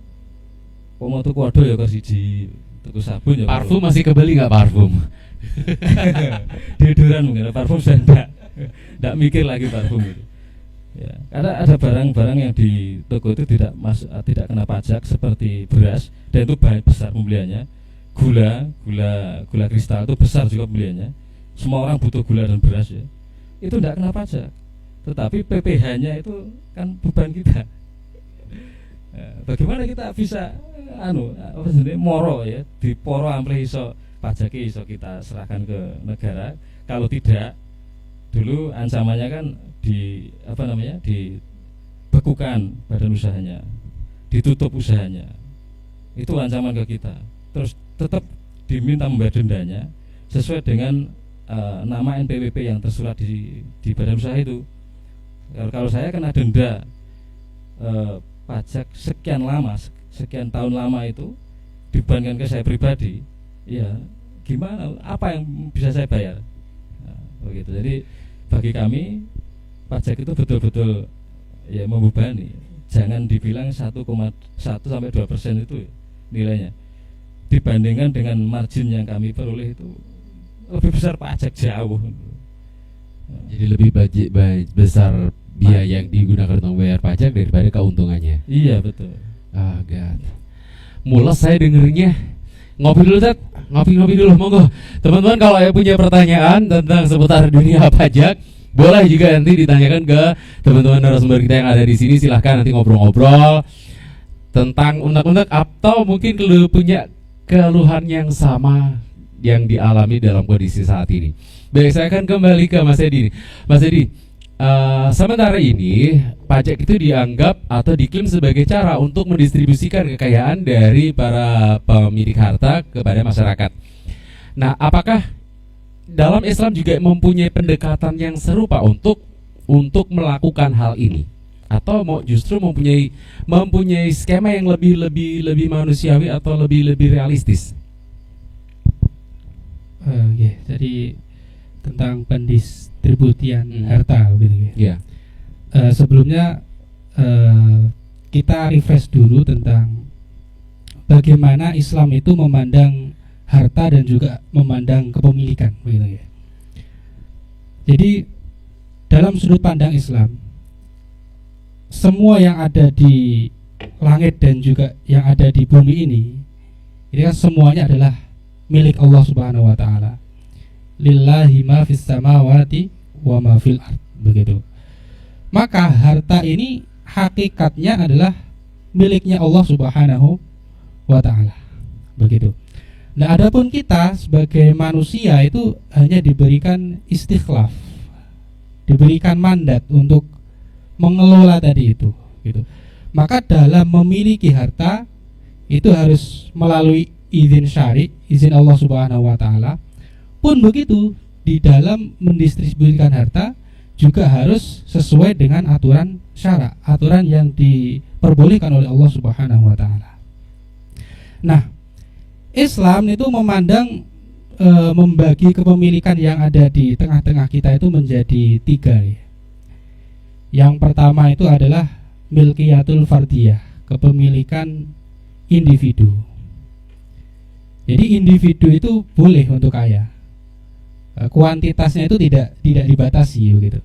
mau tuku waduh ya ke siji, tuku sabun ya. Parfum masih kebeli nggak parfum? Deodoran mungkin, parfum sudah enggak mikir lagi parfum itu. Ya, karena ada barang-barang yang di toko itu tidak kena pajak seperti beras, dan itu banyak besar pembeliannya. Gula kristal itu besar juga pembeliannya. Semua orang butuh gula dan beras ya. Itu tidak kena pajak. Tetapi PPh-nya itu kan beban kita. Bagaimana kita bisa moro ya, diporo amplih iso pajaknya iso kita serahkan ke negara. Kalau tidak, dulu ancamannya kan dibekukan badan usahanya, ditutup usahanya. Itu ancaman ke kita. Terus tetap diminta membayar dendanya sesuai dengan nama NPWP yang tersurat di badan usaha itu. Kalau saya kena denda pajak sekian tahun lama itu dibebankan ke saya pribadi, ya gimana, apa yang bisa saya bayar? Nah, begitu. Jadi bagi kami pajak itu betul-betul ya membebani. Jangan dibilang 1,1 sampai 2% itu nilainya, dibandingkan dengan margin yang kami peroleh itu lebih besar pajak jauh. Jadi lebih besar biaya yang digunakan untuk bayar pajak daripada keuntungannya. Iya betul. Ah, God. Mules saya dengerinnya. Ngopi dulu, Tat. Ngopi dulu, monggo. Teman-teman kalau punya pertanyaan tentang seputar dunia pajak, boleh juga nanti ditanyakan ke teman-teman narasumber kita yang ada di sini. Silahkan nanti ngobrol-ngobrol tentang unek-unek atau mungkin kalau punya keluhan yang sama yang dialami dalam kondisi saat ini. Baik, saya akan kembali ke Mas Edi. Mas Edi, sementara ini pajak itu dianggap atau diklaim sebagai cara untuk mendistribusikan kekayaan dari para pemilik harta kepada masyarakat. Nah, apakah dalam Islam juga mempunyai pendekatan yang serupa untuk melakukan hal ini, atau mau justru mempunyai skema yang lebih manusiawi atau lebih realistis? Jadi tentang pendistribusian harta begitu ya. Sebelumnya kita refresh dulu tentang bagaimana Islam itu memandang harta dan juga memandang kepemilikan begitu ya. Jadi dalam sudut pandang Islam, semua yang ada di langit dan juga yang ada di bumi ini kan semuanya adalah milik Allah Subhanahu wa taala. Lillahi ma fis samawati wa ma fil ard, begitu. Maka harta ini hakikatnya adalah miliknya Allah Subhanahu wa taala. Begitu. Nah, adapun kita sebagai manusia itu hanya diberikan istikhlaf, diberikan mandat untuk mengelola tadi itu, gitu. Maka dalam memiliki harta itu harus melalui izin syari, izin Allah Subhanahu wa taala. Pun begitu, di dalam mendistribusikan harta juga harus sesuai dengan aturan syara, aturan yang diperbolehkan oleh Allah Subhanahu wa taala. Nah, Islam itu memandang membagi kepemilikan yang ada di tengah-tengah kita itu menjadi 3 ya. Yang pertama itu adalah milkiyatul fardiyah, kepemilikan individu. Jadi individu itu boleh untuk kaya. Kuantitasnya itu tidak dibatasi begitu.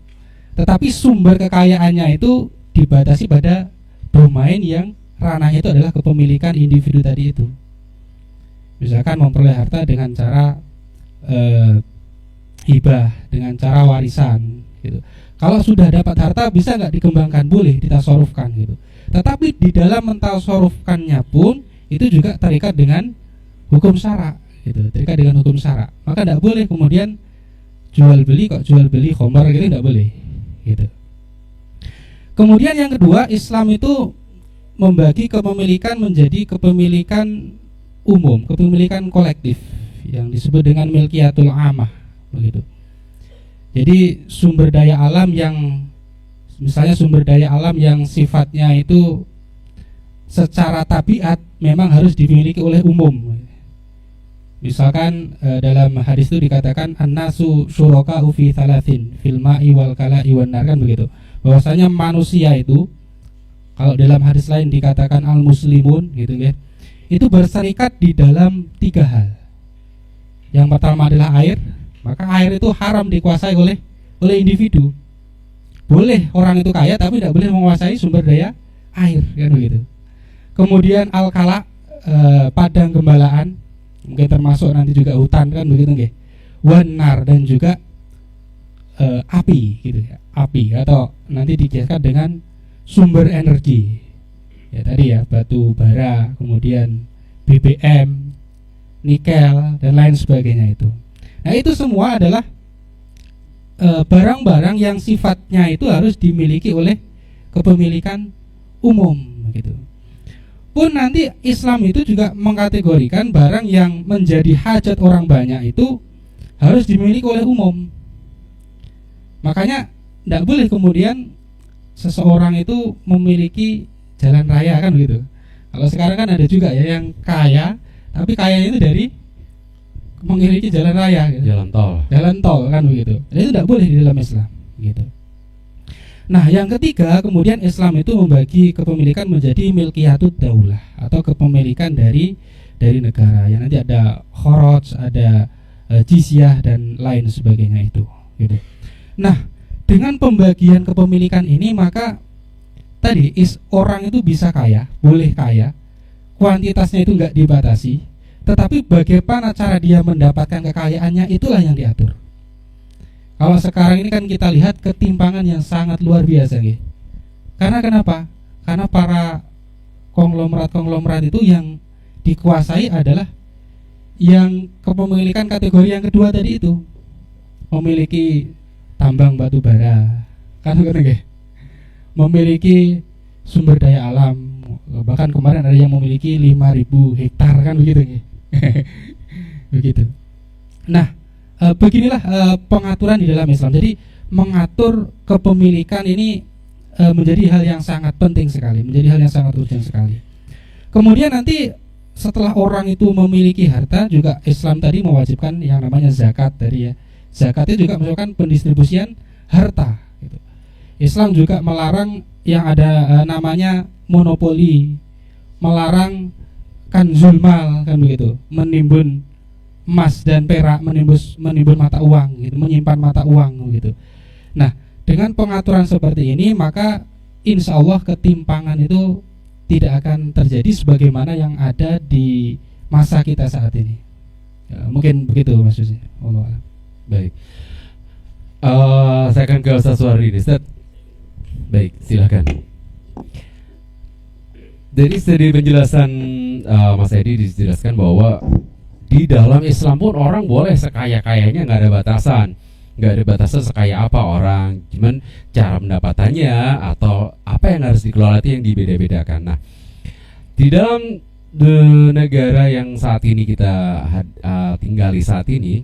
Tetapi sumber kekayaannya itu dibatasi pada domain yang ranahnya itu adalah kepemilikan individu tadi itu. Misalkan memperoleh harta dengan cara hibah, dengan cara warisan gitu. Kalau sudah dapat harta bisa nggak dikembangkan? Boleh ditasarufkan gitu. Tetapi di dalam mentasarufkannya pun itu juga terikat dengan hukum syara gitu, terikat dengan hukum syara. Maka tidak boleh kemudian jual beli khamar gitu, tidak boleh gitu. Kemudian yang kedua, Islam itu membagi kepemilikan menjadi kepemilikan umum, kepemilikan kolektif yang disebut dengan milkiyatul amah begitu. Jadi sumber daya alam yang misalnya sumber daya alam yang sifatnya itu secara tabiat memang harus dimiliki oleh umum. Misalkan dalam hadis itu dikatakan an-nasu syuraka'u fi thalathin fil ma'i wal kala'i wan nar, kan begitu. Bahwasanya manusia itu, kalau dalam hadis lain dikatakan al-muslimun gitu ya, itu berserikat di dalam 3 hal. Yang pertama adalah air, maka air itu haram dikuasai oleh individu. Boleh orang itu kaya tapi tidak boleh menguasai sumber daya air, kan begitu. Kemudian al-kala, padang gembalaan, mungkin termasuk nanti juga hutan, kan begitu nggih. Wanar, dan juga api gitu ya. Api atau nanti dikiaskan dengan sumber energi. Ya tadi ya, batu bara, kemudian BBM, nikel dan lain sebagainya itu. Nah, itu semua adalah barang-barang yang sifatnya itu harus dimiliki oleh kepemilikan umum gitu. Pun nanti Islam itu juga mengkategorikan barang yang menjadi hajat orang banyak itu harus dimiliki oleh umum. Makanya tidak boleh kemudian seseorang itu memiliki jalan raya, kan begitu. Kalau sekarang kan ada juga ya yang kaya, tapi kaya itu dari memiliki jalan raya gitu. Jalan tol kan begitu. Dan itu tidak boleh di dalam Islam gitu. Nah, yang ketiga, kemudian Islam itu membagi kepemilikan menjadi milkiyatut daulah atau kepemilikan dari negara. Yang nanti ada khoroj, ada jizyah dan lain sebagainya itu gitu. Nah, dengan pembagian kepemilikan ini maka tadi orang itu bisa kaya, boleh kaya, kuantitasnya itu enggak dibatasi, tetapi bagaimana cara dia mendapatkan kekayaannya itulah yang diatur. Kalau sekarang ini kan kita lihat ketimpangan yang sangat luar biasa gitu. Karena kenapa? Karena para konglomerat itu yang dikuasai adalah yang kepemilikan kategori yang kedua tadi itu, memiliki tambang batu bara, kan gitu, memiliki sumber daya alam, bahkan kemarin ada yang memiliki 5.000 hektar, kan begitu. Begitu. Nah, beginilah pengaturan di dalam Islam. Jadi mengatur kepemilikan ini menjadi hal yang sangat penting sekali, menjadi hal yang sangat urgent sekali. Kemudian nanti setelah orang itu memiliki harta, juga Islam tadi mewajibkan yang namanya zakat tadi ya. Zakat itu juga merupakan pendistribusian harta gitu. Islam juga melarang yang ada namanya monopoli, melarang kanzul mal, kan begitu, menimbun emas dan perak, menimbun mata uang gitu, menyimpan mata uang gitu. Nah, dengan pengaturan seperti ini maka insya Allah ketimpangan itu tidak akan terjadi sebagaimana yang ada di masa kita saat ini. Ya, mungkin begitu Mas Yusi. Allah a'lam. Baik, saya akan ke Ustaz Suwardi, Ustaz. Baik, silakan. Dari penjelasan Mas Edi dijelaskan bahwa di dalam Islam pun orang boleh sekaya-kayanya, nggak ada batasan, nggak ada batasan sekaya apa orang, cuman cara pendapatannya atau apa yang harus dikelola itu yang dibeda-bedakan. Nah, di dalam negara yang saat ini kita tinggali saat ini,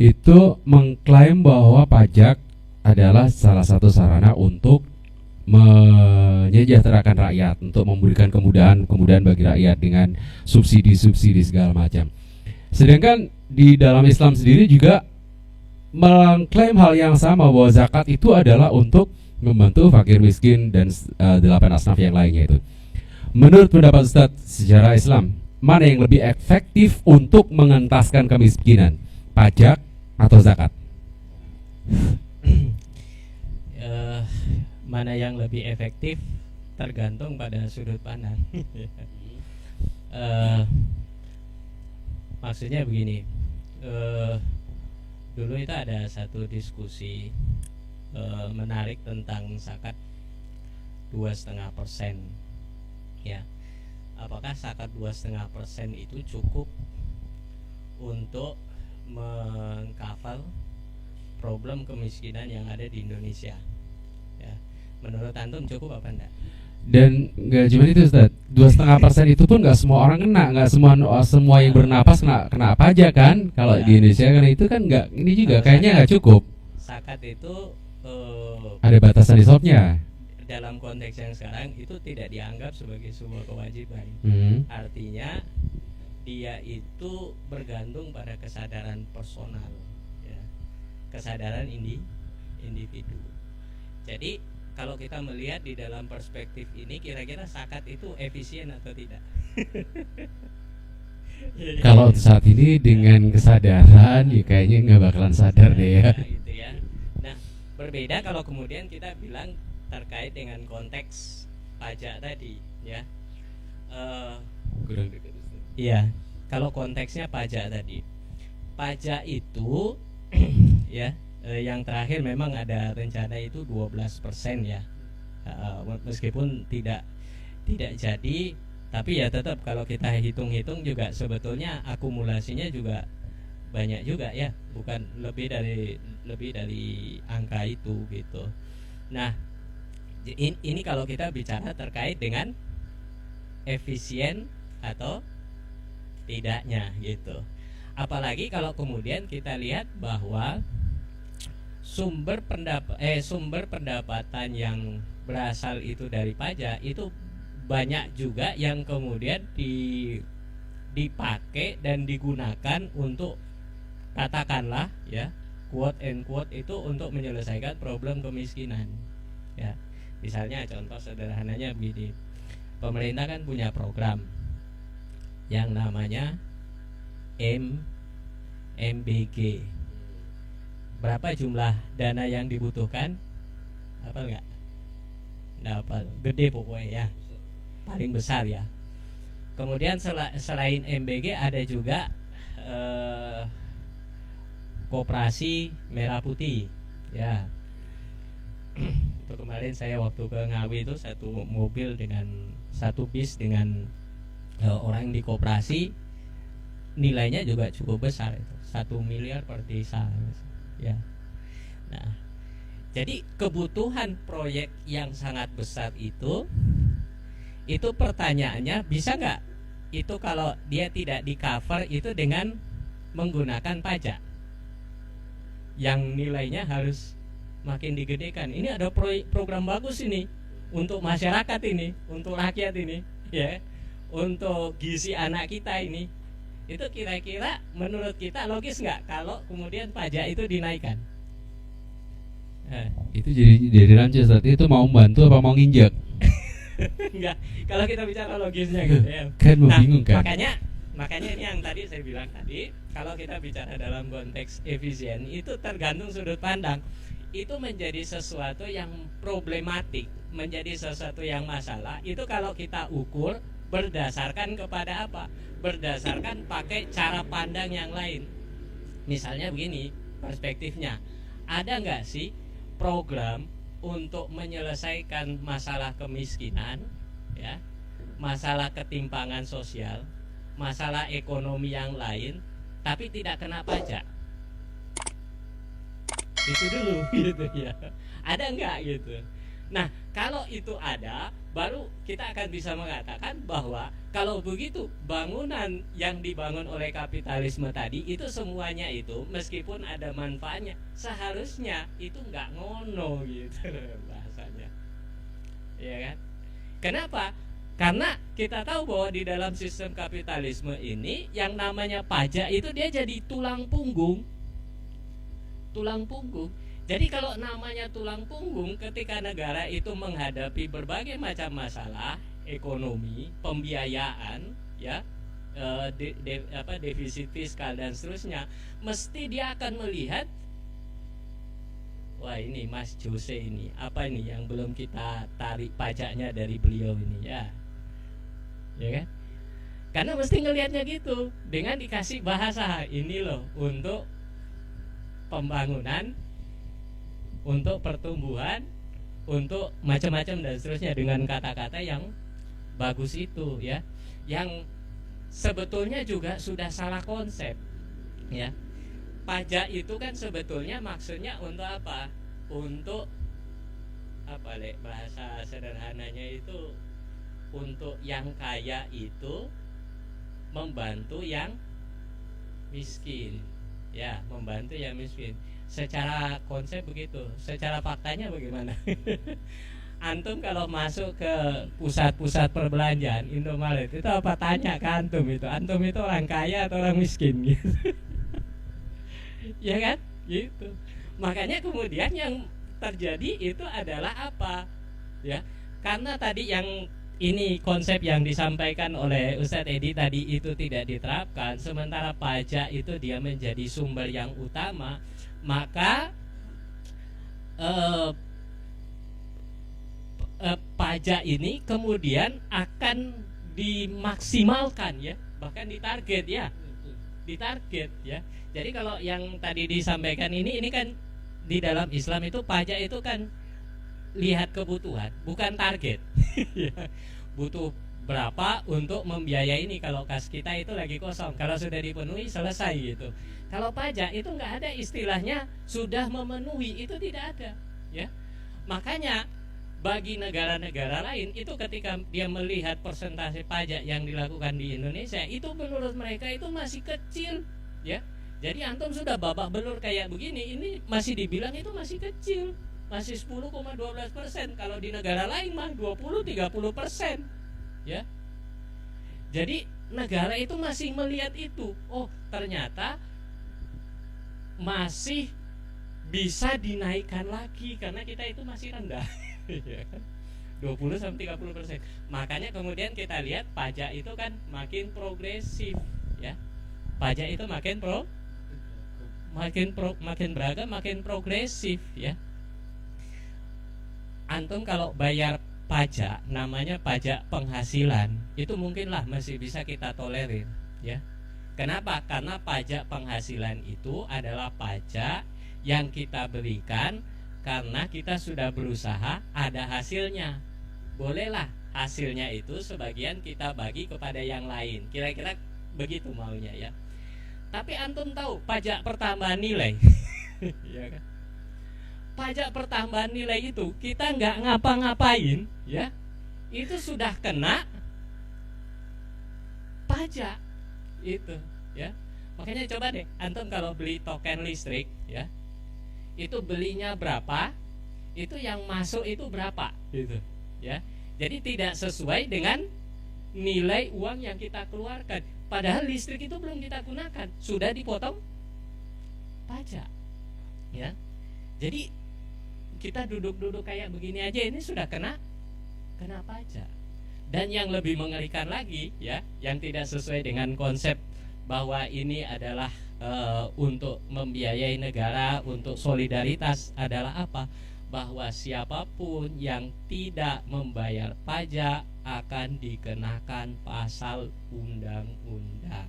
itu mengklaim bahwa pajak adalah salah satu sarana untuk menyejahterakan rakyat, untuk memberikan kemudahan bagi rakyat dengan subsidi segala macam. Sedangkan di dalam Islam sendiri juga mengklaim hal yang sama, bahwa zakat itu adalah untuk membantu fakir miskin dan 8 asnaf yang lainnya itu. Menurut pendapat Ustadz, secara Islam mana yang lebih efektif untuk mengentaskan kemiskinan, pajak atau zakat? Mana yang lebih efektif tergantung pada sudut pandang. Maksudnya begini, dulu itu ada satu diskusi menarik tentang zakat 2,5%. Ya, apakah zakat 2,5% itu cukup untuk mengcover problem kemiskinan yang ada di Indonesia? Ya, menurut antum cukup apa enggak? Dan nggak cuma itu Ustaz, 2,5% itu pun nggak semua orang kena, nggak semua yang bernapas kena pajak kan? Kalau Ya. di Indonesia kan itu kan nggak, ini juga kayaknya nggak cukup. Zakat itu Ada batasan nisabnya. dalam konteks yang sekarang itu tidak dianggap sebagai sebuah kewajiban. Artinya dia itu bergantung pada kesadaran personal, ya, kesadaran individu. Jadi kalau kita melihat di dalam perspektif ini, kira-kira zakat itu efisien atau tidak? Kalau saat ini dengan kesadaran, ya kayaknya nggak bakalan sadar deh ya. Nah, gitu ya. Nah, berbeda kalau kemudian kita bilang terkait dengan konteks pajak tadi, ya. Kurang dekat Ustaz. Iya, kalau konteksnya pajak tadi, pajak itu ya, yang terakhir memang ada rencana itu 12% ya, meskipun tidak jadi, tapi ya tetap kalau kita hitung-hitung juga sebetulnya akumulasinya juga banyak juga ya, bukan lebih dari angka itu gitu. Nah, ini kalau kita bicara terkait dengan efisien atau tidaknya gitu. Apalagi kalau kemudian kita lihat bahwa sumber pendapatan yang berasal itu dari pajak itu banyak juga yang kemudian dipakai dan digunakan untuk, katakanlah ya, quote and quote, itu untuk menyelesaikan problem kemiskinan ya. Misalnya contoh sederhananya begini, pemerintah kan punya program yang namanya MBG. Berapa jumlah dana yang dibutuhkan? Apa enggak? Enggak apa, gede pokoknya ya, paling besar ya. Kemudian selain MBG ada juga Koperasi Merah Putih ya. Itu kemarin saya waktu ke Ngawi itu satu bis dengan orang di koperasi, nilainya juga cukup besar itu, 1 miliar per desa ya. Nah, jadi kebutuhan proyek yang sangat besar itu pertanyaannya, bisa nggak itu kalau dia tidak di cover itu dengan menggunakan pajak yang nilainya harus makin digedekan. Ini ada program bagus ini untuk masyarakat ini, untuk rakyat ini ya, untuk gizi anak kita ini. Itu kira-kira menurut kita logis nggak kalau kemudian pajak itu dinaikkan? Itu jadi rancu Ustaz, itu mau membantu apa mau nginjek? Enggak, kalau kita bicara logisnya gitu ya. Kan Nah, bingung kan? makanya ini yang tadi saya bilang tadi, kalau kita bicara dalam konteks efisien itu tergantung sudut pandang. Itu menjadi sesuatu yang problematik, menjadi sesuatu yang masalah. Itu kalau kita ukur berdasarkan kepada apa? Berdasarkan pakai cara pandang yang lain. Misalnya begini perspektifnya, ada nggak sih program untuk menyelesaikan masalah kemiskinan ya, masalah ketimpangan sosial masalah ekonomi yang lain tapi tidak kena pajak? Itu dulu gitu ya. Ada nggak gitu? Nah, kalau itu ada, baru kita akan bisa mengatakan bahwa kalau begitu bangunan yang dibangun oleh kapitalisme tadi itu semuanya itu meskipun ada manfaatnya, seharusnya itu nggak ngono gitu bahasanya. Ya kan? Kenapa? Karena kita tahu bahwa di dalam sistem kapitalisme ini yang namanya pajak itu dia jadi tulang punggung. Tulang punggung. Jadi kalau namanya tulang punggung, ketika negara itu menghadapi berbagai macam masalah ekonomi, pembiayaan, ya, defisit fiskal dan seterusnya, mesti dia akan melihat, wah ini Mas Jose ini, apa ini yang belum kita tarik pajaknya dari beliau ini, ya kan? Karena mesti ngelihatnya gitu, dengan dikasih bahasa ini loh untuk pembangunan, untuk pertumbuhan, untuk macam-macam dan seterusnya dengan kata-kata yang bagus itu ya, yang sebetulnya juga sudah salah konsep ya. Pajak itu kan sebetulnya maksudnya untuk apa? Untuk apa bahasa sederhananya itu untuk yang kaya itu membantu yang miskin ya, membantu yang miskin. Secara konsep begitu, secara faktanya bagaimana? Antum kalau masuk ke pusat-pusat perbelanjaan Indomaret itu apa, tanya ke antum itu orang kaya atau orang miskin gitu. Ya kan? Gitu. Makanya kemudian yang terjadi itu adalah apa? Ya. Karena tadi yang ini konsep yang disampaikan oleh Ustadz Edi tadi itu tidak diterapkan, sementara pajak itu dia menjadi sumber yang utama, maka pajak ini kemudian akan dimaksimalkan ya, bahkan ditarget ya. Jadi kalau yang tadi disampaikan ini kan di dalam Islam itu pajak itu kan lihat kebutuhan, bukan target. Butuh berapa untuk membiayai ini, kalau kas kita itu lagi kosong, kalau sudah dipenuhi selesai gitu. Kalau pajak itu nggak ada istilahnya sudah memenuhi, itu tidak ada ya. Makanya bagi negara-negara lain itu ketika dia melihat persentase pajak yang dilakukan di Indonesia itu menurut mereka itu masih kecil ya. Jadi antum sudah babak belur kayak begini, ini masih dibilang itu masih kecil, masih 10,12%. Kalau di negara lain mah 20-30% ya. Jadi negara itu masih melihat itu, oh ternyata masih bisa dinaikkan lagi karena kita itu masih rendah. 20-30%. Makanya kemudian kita lihat pajak itu kan makin progresif ya. Pajak itu makin beragam, makin progresif ya. Antum kalau bayar pajak namanya pajak penghasilan, itu mungkinlah masih bisa kita tolerir ya. Kenapa? Karena pajak penghasilan itu adalah pajak yang kita berikan karena kita sudah berusaha, ada hasilnya. Bolehlah hasilnya itu sebagian kita bagi kepada yang lain. Kira-kira begitu maunya ya. Tapi antum tahu pajak pertambahan nilai ya kan? Pajak pertambahan nilai itu kita nggak ngapa-ngapain ya, itu sudah kena pajak itu ya. Makanya coba deh antum kalau beli token listrik ya, itu belinya berapa, itu yang masuk itu berapa gitu ya. Jadi tidak sesuai dengan nilai uang yang kita keluarkan, padahal listrik itu belum kita gunakan, sudah dipotong pajak ya. Jadi kita duduk-duduk kayak begini aja ini sudah kena pajak. Dan yang lebih mengerikan lagi ya, yang tidak sesuai dengan konsep bahwa ini adalah untuk membiayai negara, untuk solidaritas, adalah apa? Bahwa siapapun yang tidak membayar pajak akan dikenakan pasal undang-undang.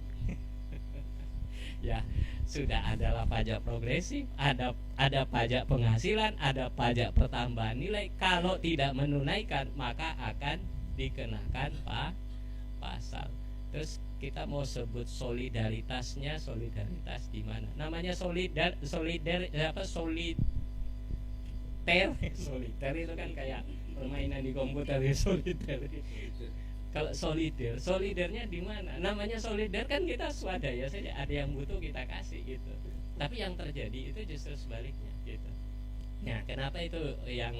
Ya, sudah adalah pajak progresif, ada pajak penghasilan, ada pajak pertambahan nilai. Kalau tidak menunaikan maka akan dikenakan pasal. Terus kita mau sebut solidaritas di mana? Namanya soliter itu kan kayak permainan di komputer ya, soliter. Kalau solidernya di mana? Namanya solider kan kita swadaya saja, ada yang butuh kita kasih gitu. Tapi yang terjadi itu justru sebaliknya gitu. Nah, kenapa itu yang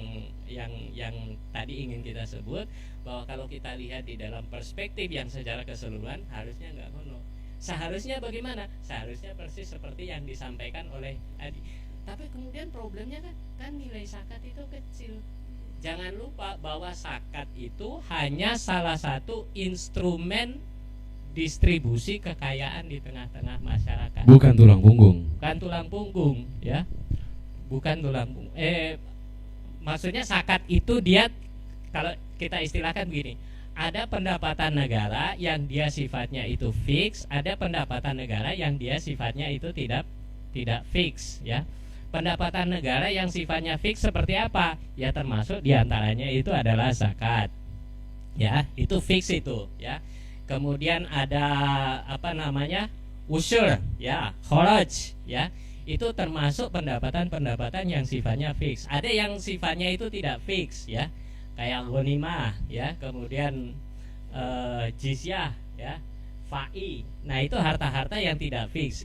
tadi ingin kita sebut, bahwa kalau kita lihat di dalam perspektif yang secara keseluruhan harusnya nggak ngono. Seharusnya bagaimana? Seharusnya persis seperti yang disampaikan oleh Adi. Tapi kemudian problemnya kan nilai zakat itu kecil. Jangan lupa bahwa zakat itu hanya salah satu instrumen distribusi kekayaan di tengah-tengah masyarakat. Bukan tulang punggung. Bukan tulang punggung, ya. Bukan tulang punggung. Maksudnya zakat itu dia, kalau kita istilahkan begini, ada pendapatan negara yang dia sifatnya itu fix, ada pendapatan negara yang dia sifatnya itu tidak fix, ya. Pendapatan negara yang sifatnya fix seperti apa? Ya termasuk diantaranya itu adalah zakat, ya, itu fix itu, ya. Kemudian ada usyur, ya, kharaj, ya, itu termasuk pendapatan yang sifatnya fix. Ada yang sifatnya itu tidak fix, ya, kayak ghanimah, ya, kemudian jizyah, ya, fa'i. Nah itu harta-harta yang tidak fix.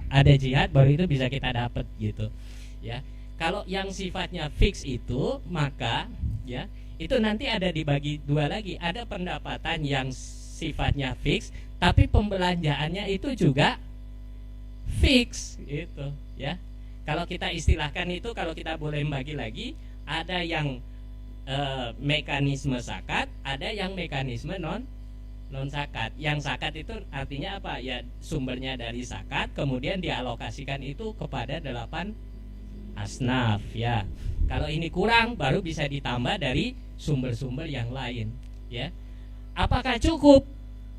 Ada jihad baru itu bisa kita dapat gitu, ya. Kalau yang sifatnya fix itu, maka ya itu nanti ada dibagi dua lagi. Ada pendapatan yang sifatnya fix tapi pembelanjaannya itu juga fix gitu, ya. Kalau kita istilahkan itu, kalau kita boleh bagi lagi, ada yang mekanisme zakat, ada yang mekanisme non zakat. Yang zakat itu artinya apa? Ya sumbernya dari zakat, kemudian dialokasikan itu kepada 8 asnaf, ya. Kalau ini kurang baru bisa ditambah dari sumber-sumber yang lain, ya. Apakah cukup?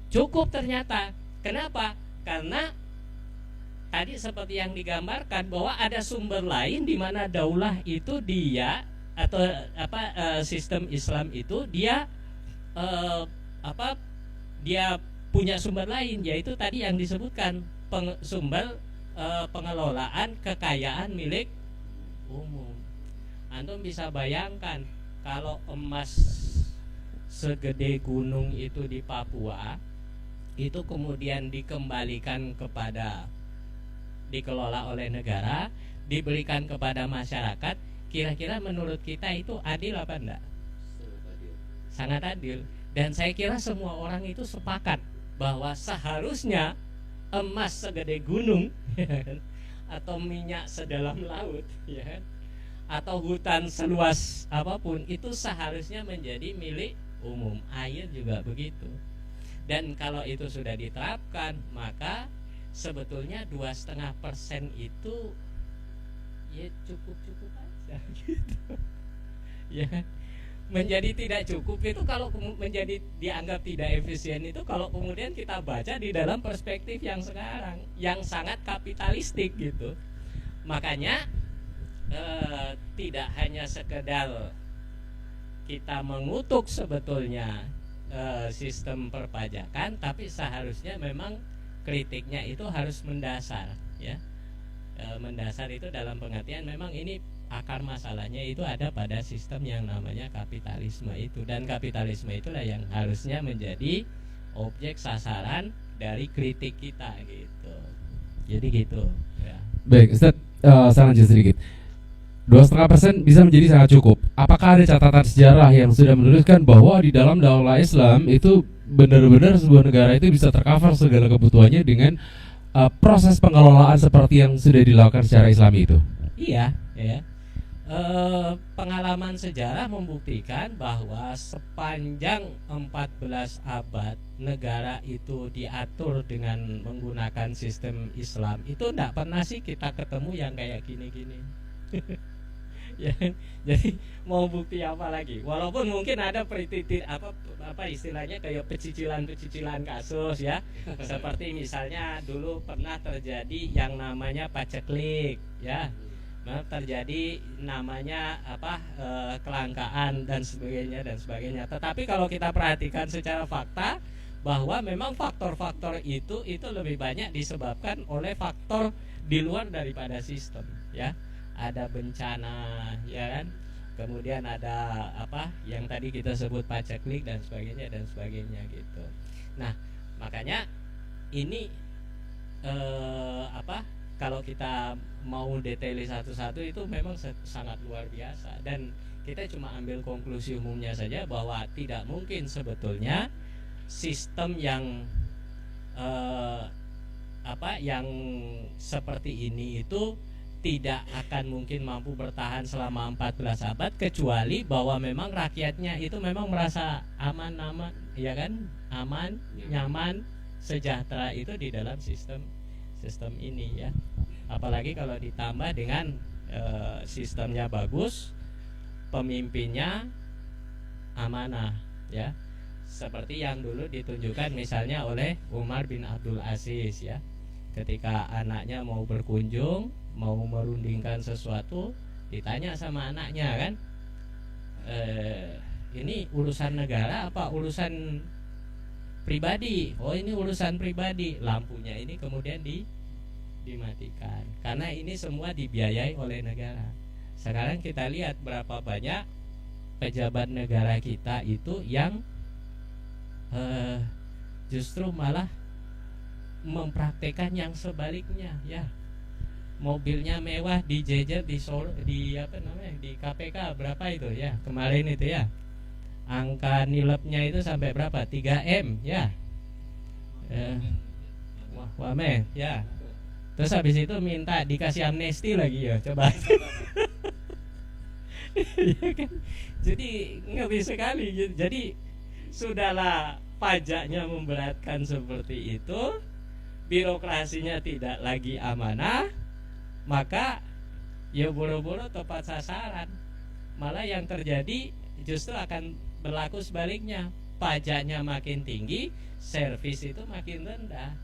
Cukup ternyata. Kenapa? Karena tadi seperti yang digambarkan bahwa ada sumber lain di mana daulah itu dia atau sistem Islam itu dia dia punya sumber lain, yaitu tadi yang disebutkan sumber pengelolaan kekayaan milik umum. Antum bisa bayangkan kalau emas segede gunung itu di Papua itu kemudian dikembalikan dikelola oleh negara, diberikan kepada masyarakat, kira-kira menurut kita itu adil apa enggak? Sangat adil. Dan saya kira semua orang itu sepakat bahwa seharusnya emas segede gunung atau minyak sedalam laut, ya, atau hutan seluas apapun itu seharusnya menjadi milik umum. Air juga begitu. Dan kalau itu sudah diterapkan, maka sebetulnya 2,5% itu ya cukup aja gitu, ya. Menjadi tidak cukup itu kalau menjadi dianggap tidak efisien itu kalau kemudian kita baca di dalam perspektif yang sekarang yang sangat kapitalistik gitu. Makanya tidak hanya sekedar kita mengutuk sebetulnya sistem perpajakan, tapi seharusnya memang kritiknya itu harus mendasar, ya. Mendasar itu dalam pengertian memang ini akar masalahnya itu ada pada sistem yang namanya kapitalisme itu, dan kapitalisme itulah yang harusnya menjadi objek sasaran dari kritik kita gitu. Jadi gitu, ya. Baik, Ustaz, saya lanjut sedikit. 2,5% bisa menjadi sangat cukup. Apakah ada catatan sejarah yang sudah menuliskan bahwa di dalam daulah Islam itu benar-benar sebuah negara itu bisa tercover segala kebutuhannya dengan proses pengelolaan seperti yang sudah dilakukan secara Islami itu? Iya, ya. Pengalaman sejarah membuktikan bahwa sepanjang 14 abad negara itu diatur dengan menggunakan sistem Islam, itu tidak pernah sih kita ketemu yang kayak gini-gini. Ya, jadi mau bukti apa lagi? Walaupun mungkin ada apa istilahnya kayak pecicilan kasus, ya. Seperti misalnya dulu pernah terjadi yang namanya paceklik, ya. Terjadi namanya kelangkaan dan sebagainya. Tetapi kalau kita perhatikan secara fakta bahwa memang faktor-faktor itu lebih banyak disebabkan oleh faktor di luar daripada sistem, ya. Ada bencana, ya kan, kemudian ada apa yang tadi kita sebut paceklik dan sebagainya gitu. Nah, makanya ini kalau kita mau detaili satu-satu itu memang sangat luar biasa, dan kita cuma ambil konklusi umumnya saja bahwa tidak mungkin sebetulnya sistem yang yang seperti ini itu tidak akan mungkin mampu bertahan selama 14 abad, kecuali bahwa memang rakyatnya itu memang merasa aman, ya kan, aman, nyaman, sejahtera itu di dalam sistem ini, ya. Apalagi kalau ditambah dengan sistemnya bagus, pemimpinnya amanah, ya, seperti yang dulu ditunjukkan misalnya oleh Umar bin Abdul Aziz, ya, ketika anaknya mau berkunjung, mau merundingkan sesuatu, ditanya sama anaknya, kan, ini urusan negara apa urusan pribadi? Oh, ini urusan pribadi. Lampunya ini kemudian dimatikan, karena ini semua dibiayai oleh negara. Sekarang kita lihat berapa banyak pejabat negara kita itu yang justru malah mempraktekkan yang sebaliknya, ya. Mobilnya mewah dijejer di KPK berapa itu, ya, kemarin itu, ya, angka nilepnya itu sampai berapa, 3M, ya, wah, ya. Terus habis itu minta dikasih amnesti lagi, ya, coba. Ya kan? Jadi ngeri sekali. Jadi sudahlah pajaknya memberatkan seperti itu, birokrasinya tidak lagi amanah, maka ya boro-boro tepat sasaran. Malah yang terjadi justru akan berlaku sebaliknya. Pajaknya makin tinggi, servis itu makin rendah.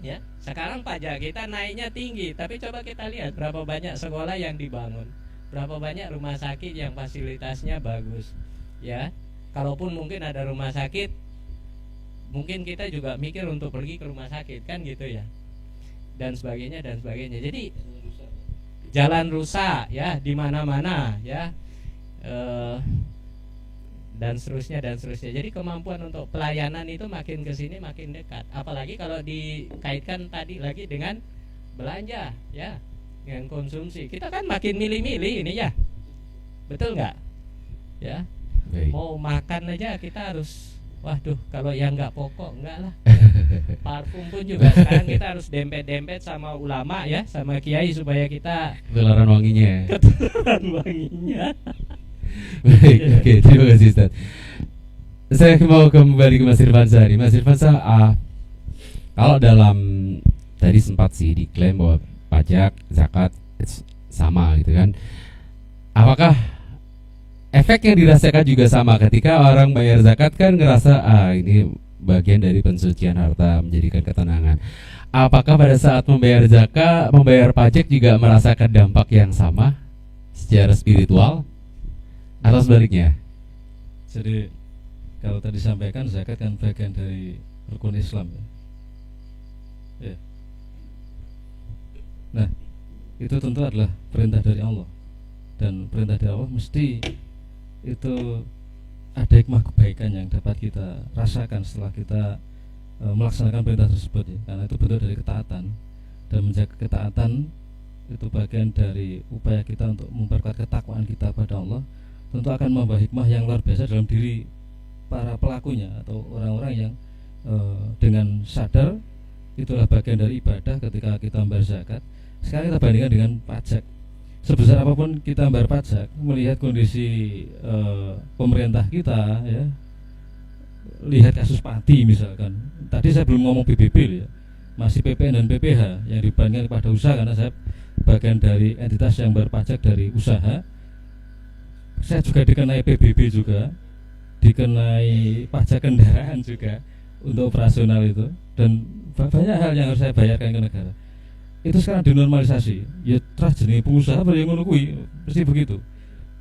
Ya, sekarang pajak kita naiknya tinggi, tapi coba kita lihat berapa banyak sekolah yang dibangun, berapa banyak rumah sakit yang fasilitasnya bagus, ya. Kalaupun mungkin ada rumah sakit, mungkin kita juga mikir untuk pergi ke rumah sakit, kan gitu, ya, dan sebagainya. Jadi jalan rusak, ya, di mana-mana, ya, dan seterusnya. Jadi kemampuan untuk pelayanan itu makin kesini makin dekat. Apalagi kalau dikaitkan tadi lagi dengan belanja, ya, dengan konsumsi. Kita kan makin milih-milih ini, ya, betul nggak? Ya, mau makan aja kita harus, waduh, kalau yang nggak pokok enggak lah. Parfum pun juga sekarang kita harus dempet-dempet sama ulama, ya, sama kiai supaya kita ketularan wanginya. Baik, oke, terima kasih, Ustaz. Saya mau kembali ke Mas Irfan Sari. Mas Irfan, kalau dalam tadi sempat sih diklaim bahwa pajak, zakat sama gitu kan. Apakah efek yang dirasakan juga sama ketika orang bayar zakat, kan ngerasa ini bagian dari pensucian harta, menjadikan ketenangan. Apakah pada saat membayar zakat, membayar pajak juga merasakan dampak yang sama secara spiritual? Atau sebaliknya? Jadi kalau tadi sampaikan zakat kan bagian dari rukun Islam, ya. Nah, itu tentu adalah perintah dari Allah, dan perintah dari Allah mesti itu ada hikmah kebaikan yang dapat kita rasakan setelah kita melaksanakan perintah tersebut, ya. Karena itu bentuk dari ketaatan, dan menjaga ketaatan itu bagian dari upaya kita untuk memperkuat ketakwaan kita pada Allah. Tentu akan membawa hikmah yang luar biasa dalam diri para pelakunya atau orang-orang yang dengan sadar itulah bagian dari ibadah ketika kita membayar zakat. Sekarang kita bandingkan dengan pajak. Sebesar apapun kita membayar pajak, melihat kondisi pemerintah kita, ya, lihat kasus Pati misalkan. Tadi saya belum ngomong PBB, ya, masih PPN dan PPH yang dibandingkan kepada usaha, karena saya bagian dari entitas yang bayar pajak dari usaha. Saya juga dikenai PBB juga, dikenai pajak kendaraan juga untuk operasional itu, dan banyak hal yang harus saya bayarkan ke negara. Itu sekarang dinormalisasi. Ya terus jenis pengusaha yang ngono kuwi mesti begitu.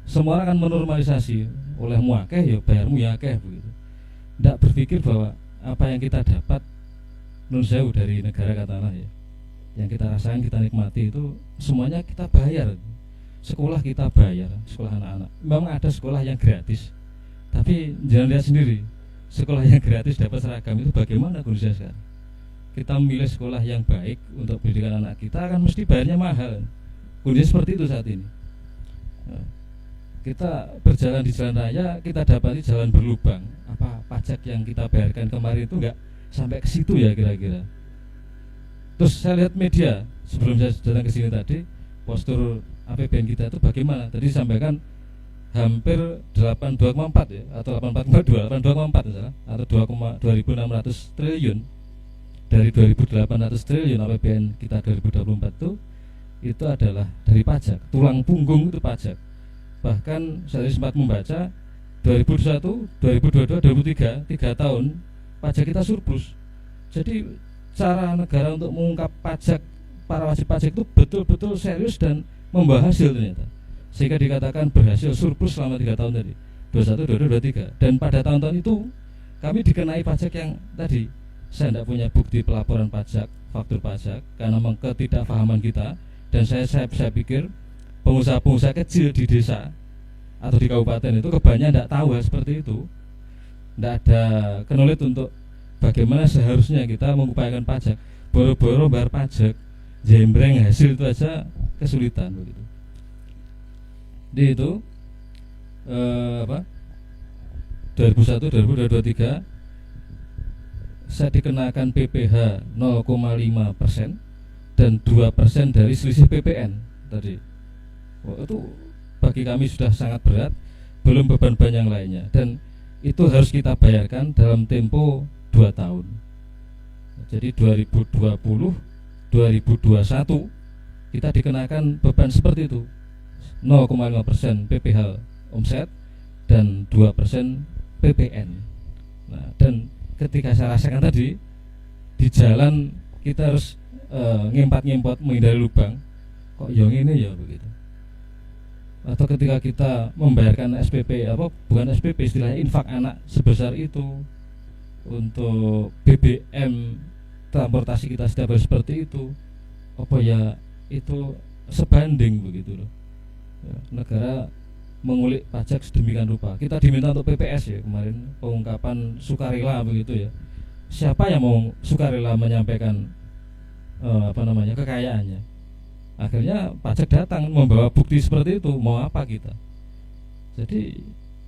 Semua orang akan menormalisasi, olehmu akeh ya bayarmu ya akeh begitu. Tidak berpikir bahwa apa yang kita dapat nun sewu dari negara katakanlah ya, yang kita rasakan, kita nikmati itu semuanya kita bayar. Sekolah kita bayar, sekolah anak-anak. Memang ada sekolah yang gratis, tapi jangan lihat sendiri, sekolah yang gratis dapat seragam itu bagaimana kondisinya sekarang. Kita memilih sekolah yang baik untuk pendidikan anak kita akan mesti bayarnya mahal. Kondisi seperti itu saat ini. Nah, kita berjalan di jalan raya, kita dapati jalan berlubang. Apa pajak yang kita bayarkan kemarin itu enggak sampai ke situ ya kira-kira. Terus saya lihat media sebelum saya datang ke sini tadi, postur APBN kita itu bagaimana? Tadi disampaikan hampir 82,4 ya, atau 84,2, 82,4 misalnya, atau 2,2600 triliun dari 2.800 triliun APBN kita 2024 itu adalah dari pajak. Tulang punggung itu pajak. Bahkan saya sempat membaca 2021, 2022, 2023, 3 tahun pajak kita surplus. Jadi cara negara untuk mengungkap pajak, para wajib pajak itu betul-betul serius dan membawa hasil ternyata. Sehingga dikatakan berhasil surplus selama 3 tahun tadi, 21, 22, 23. Dan pada tahun-tahun itu kami dikenai pajak yang tadi, saya tidak punya bukti pelaporan pajak, faktur pajak, karena memang ketidakfahaman kita. Dan saya pikir pengusaha-pengusaha kecil di desa atau di kabupaten itu kebanyakan tidak tahu hal seperti itu. Tidak ada knowledge untuk bagaimana seharusnya kita mengupayakan pajak. Boro-boro bayar pajak, jembreng hasil itu aja kesulitan begitu. Di itu 2001, 2022, 2023 saya dikenakan PPh 0,5% dan 2% dari selisih PPN tadi. Itu bagi kami sudah sangat berat, belum beban-beban yang lainnya, dan itu harus kita bayarkan dalam tempo 2 tahun. Jadi 2020, 2021 kita dikenakan beban seperti itu, 0,5% PPh omset dan 2% PPN. Nah, dan ketika saya rasakan tadi di jalan kita harus ngempot menghindari lubang, kok yang ini ya begitu. Atau ketika kita membayarkan SPP, bukan SPP, istilahnya infak anak sebesar itu, untuk BBM transportasi kita setiap hari seperti itu, apa ya itu sebanding begitu loh ya, negara mengulik pajak sedemikian rupa. Kita diminta untuk PPS ya kemarin, pengungkapan sukarela begitu ya. Siapa yang mau sukarela menyampaikan kekayaannya? Akhirnya pajak datang membawa bukti seperti itu. Mau apa kita? Jadi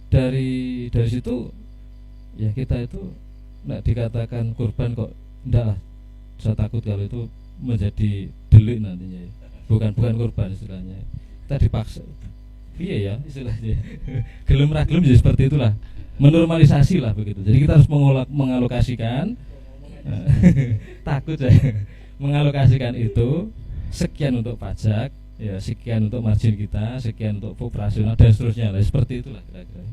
dari situ ya kita itu nggak dikatakan korban kok, enggak lah. Saya takut kalau itu menjadi delik nantinya ya. Bukan korban istilahnya. Kita dipaksa. Iya ya istilahnya. Gelem ra gelem jadi seperti itulah. Menormalisasi lah begitu. Jadi kita harus mengalokasikan takut saya mengalokasikan itu sekian untuk pajak, ya sekian untuk margin kita, sekian untuk operasional dan seterusnya lah, seperti itulah kira-kira.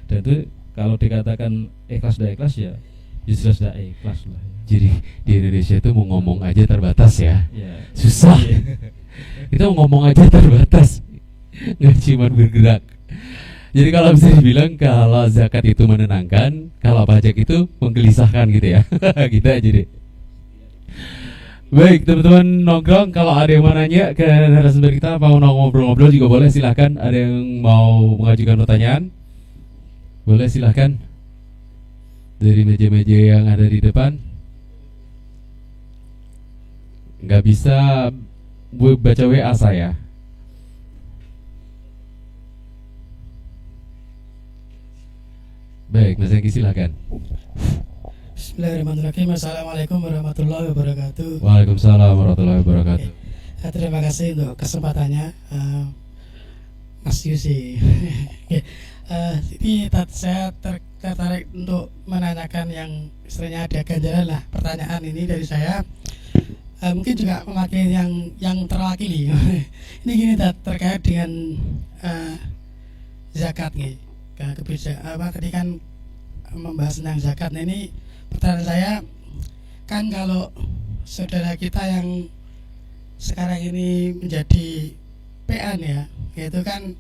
Dan itu kalau dikatakan ikhlas tidak ikhlas ya jelas tidak ikhlas lah. Jadi di Indonesia itu mau ngomong aja terbatas ya, Ya. susah. Kita mau ngomong aja terbatas, nggak cuma bergerak. Jadi kalau bisa dibilang kalau zakat itu menenangkan, kalau pajak itu menggelisahkan gitu ya. Gitu aja deh. Baik teman-teman nongkrong, kalau ada yang mau nanya ke narasumber kita, mau ngobrol-ngobrol juga boleh, silahkan. Ada yang mau mengajukan pertanyaan, boleh silahkan. Dari meja-meja yang ada di depan. Nggak bisa baca WA saya. Baik, Mas Engki silahkan. Bismillahirrahmanirrahim. Assalamualaikum warahmatullahi wabarakatuh. Waalaikumsalam warahmatullahi wabarakatuh. Terima kasih untuk kesempatannya, Mas Yusi. Jadi saya tertarik untuk menanyakan yang istilahnya ada ganjalan lah. Pertanyaan ini dari saya mungkin juga mewakili yang terwakili. Ini gini terkait dengan zakat nih. Kebijakan tadi kan membahas tentang zakat. Nah, ini pertanyaan saya kan, kalau saudara kita yang sekarang ini menjadi PN ya, itu kan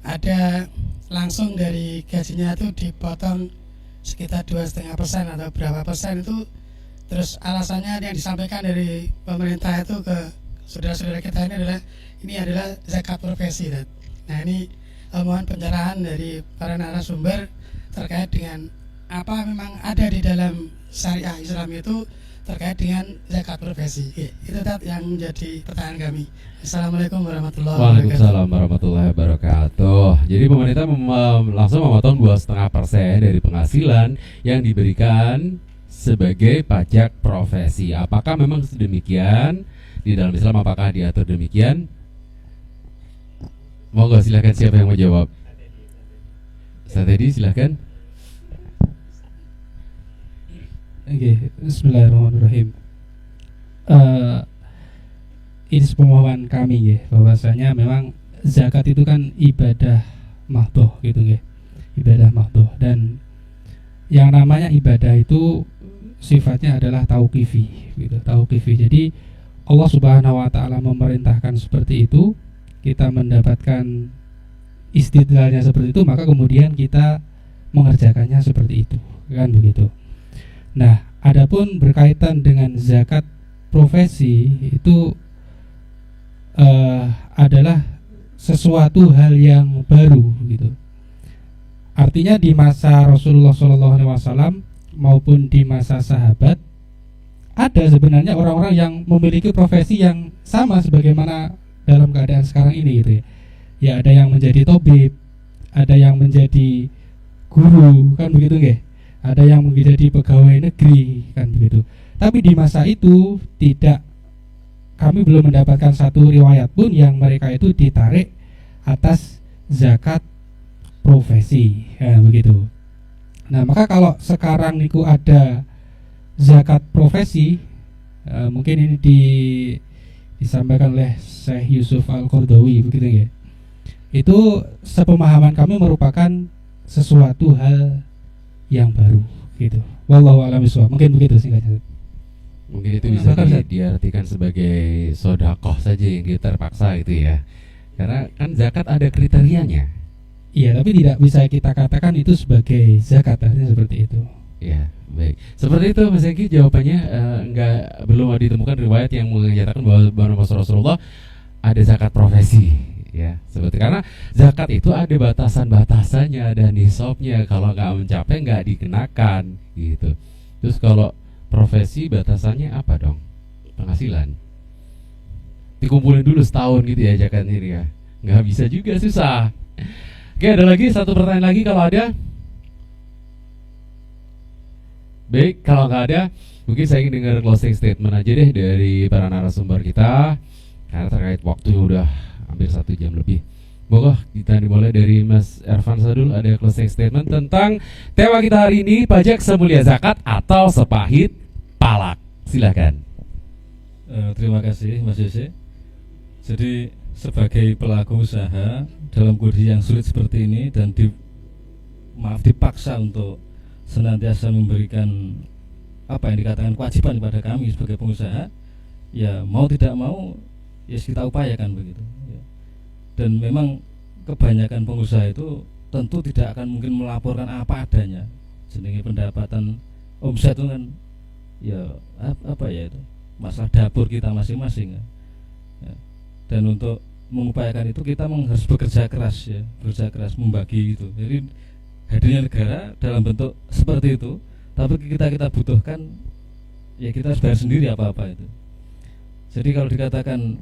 ada langsung dari gajinya itu dipotong sekitar 2,5% atau berapa persen itu, terus alasannya yang disampaikan dari pemerintah itu ke saudara-saudara kita ini adalah zakat profesi. Nah ini mohon pencerahan dari para narasumber terkait dengan apa memang ada di dalam syariah Islam itu terkait dengan zakat profesi. Itu yang menjadi pertanyaan kami. Assalamualaikum warahmatullahi wabarakatuh. Waalaikumsalam warahmatullahi wabarakatuh. Jadi pemerintah langsung memotong 2,5% dari penghasilan yang diberikan sebagai pajak profesi. Apakah memang demikian? Di dalam Islam apakah diatur demikian? Monggo silakan, siapa yang mau jawab? Ustaz Teddy silakan. Oke, bismillahirrahmanirrahim. Ini sepemahaman kami ya, bahwasanya memang zakat itu kan ibadah mahdhoh gitu ya. Ibadah mahdhoh, dan yang namanya ibadah itu sifatnya adalah tauqifi gitu, tauqifi. Jadi Allah Subhanahu wa taala memerintahkan seperti itu, kita mendapatkan istidlalnya seperti itu, maka kemudian kita mengerjakannya seperti itu, kan begitu. Nah, adapun berkaitan dengan zakat profesi itu adalah sesuatu hal yang baru gitu. Artinya di masa Rasulullah SAW maupun di masa sahabat ada sebenarnya orang-orang yang memiliki profesi yang sama sebagaimana dalam keadaan sekarang ini gitu ya. Ya ada yang menjadi tabib, ada yang menjadi guru, kan begitu nggih? Ada yang menjadi pegawai negeri, kan begitu. Tapi di masa itu kami belum mendapatkan satu riwayat pun yang mereka itu ditarik atas zakat profesi, ya, begitu. Nah maka kalau sekarang niku ada zakat profesi, mungkin ini disampaikan oleh Syekh Yusuf Al-Qardawi, begitu ya. Itu sepemahaman kami merupakan sesuatu hal yang baru gitu. Wallahu a'lam bishawab. Mungkin begitu singkatnya. Mungkin itu bisa diartikan sebagai sodakoh saja yang kita terpaksa gitu ya. Karena kan zakat ada kriterianya. Iya, tapi tidak bisa kita katakan itu sebagai zakat, artinya seperti itu. Ya, baik. Seperti itu Mas Eki jawabannya, belum ditemukan riwayat yang menyatakan bahwa Rasulullah ada zakat profesi. Ya, seperti karena zakat itu ada batasan-batasannya dan nisabnya, kalau nggak mencapai nggak dikenakan gitu. Terus kalau profesi batasannya apa dong? Penghasilan. Dikumpulin dulu setahun gitu ya zakat ini ya. Nggak bisa juga, susah. Oke, ada lagi satu pertanyaan lagi kalau ada. Baik, kalau nggak ada, mungkin saya ingin dengar closing statement aja deh dari para narasumber kita, karena terkait waktu udah hampir 1 jam lebih. Moga kita dimulai dari Mas Ervan Sadul, ada closing statement tentang tema kita hari ini, pajak semulia zakat atau sepahit palak. Silakan. Terima kasih Mas Yose. Jadi sebagai pelaku usaha dalam kondisi yang sulit seperti ini dan dipaksa untuk senantiasa memberikan apa yang dikatakan kewajiban kepada kami sebagai pengusaha, ya mau tidak mau ya kita upayakan begitu ya. Dan memang kebanyakan pengusaha itu tentu tidak akan mungkin melaporkan apa adanya, jenenge pendapatan omset itu kan ya apa ya itu masalah dapur kita masing-masing ya. Dan untuk mengupayakan itu kita harus bekerja keras ya, bekerja keras membagi itu. Jadi hadirnya negara dalam bentuk seperti itu, tapi kita butuhkan ya kita harus bayar sendiri apa-apa itu. Jadi kalau dikatakan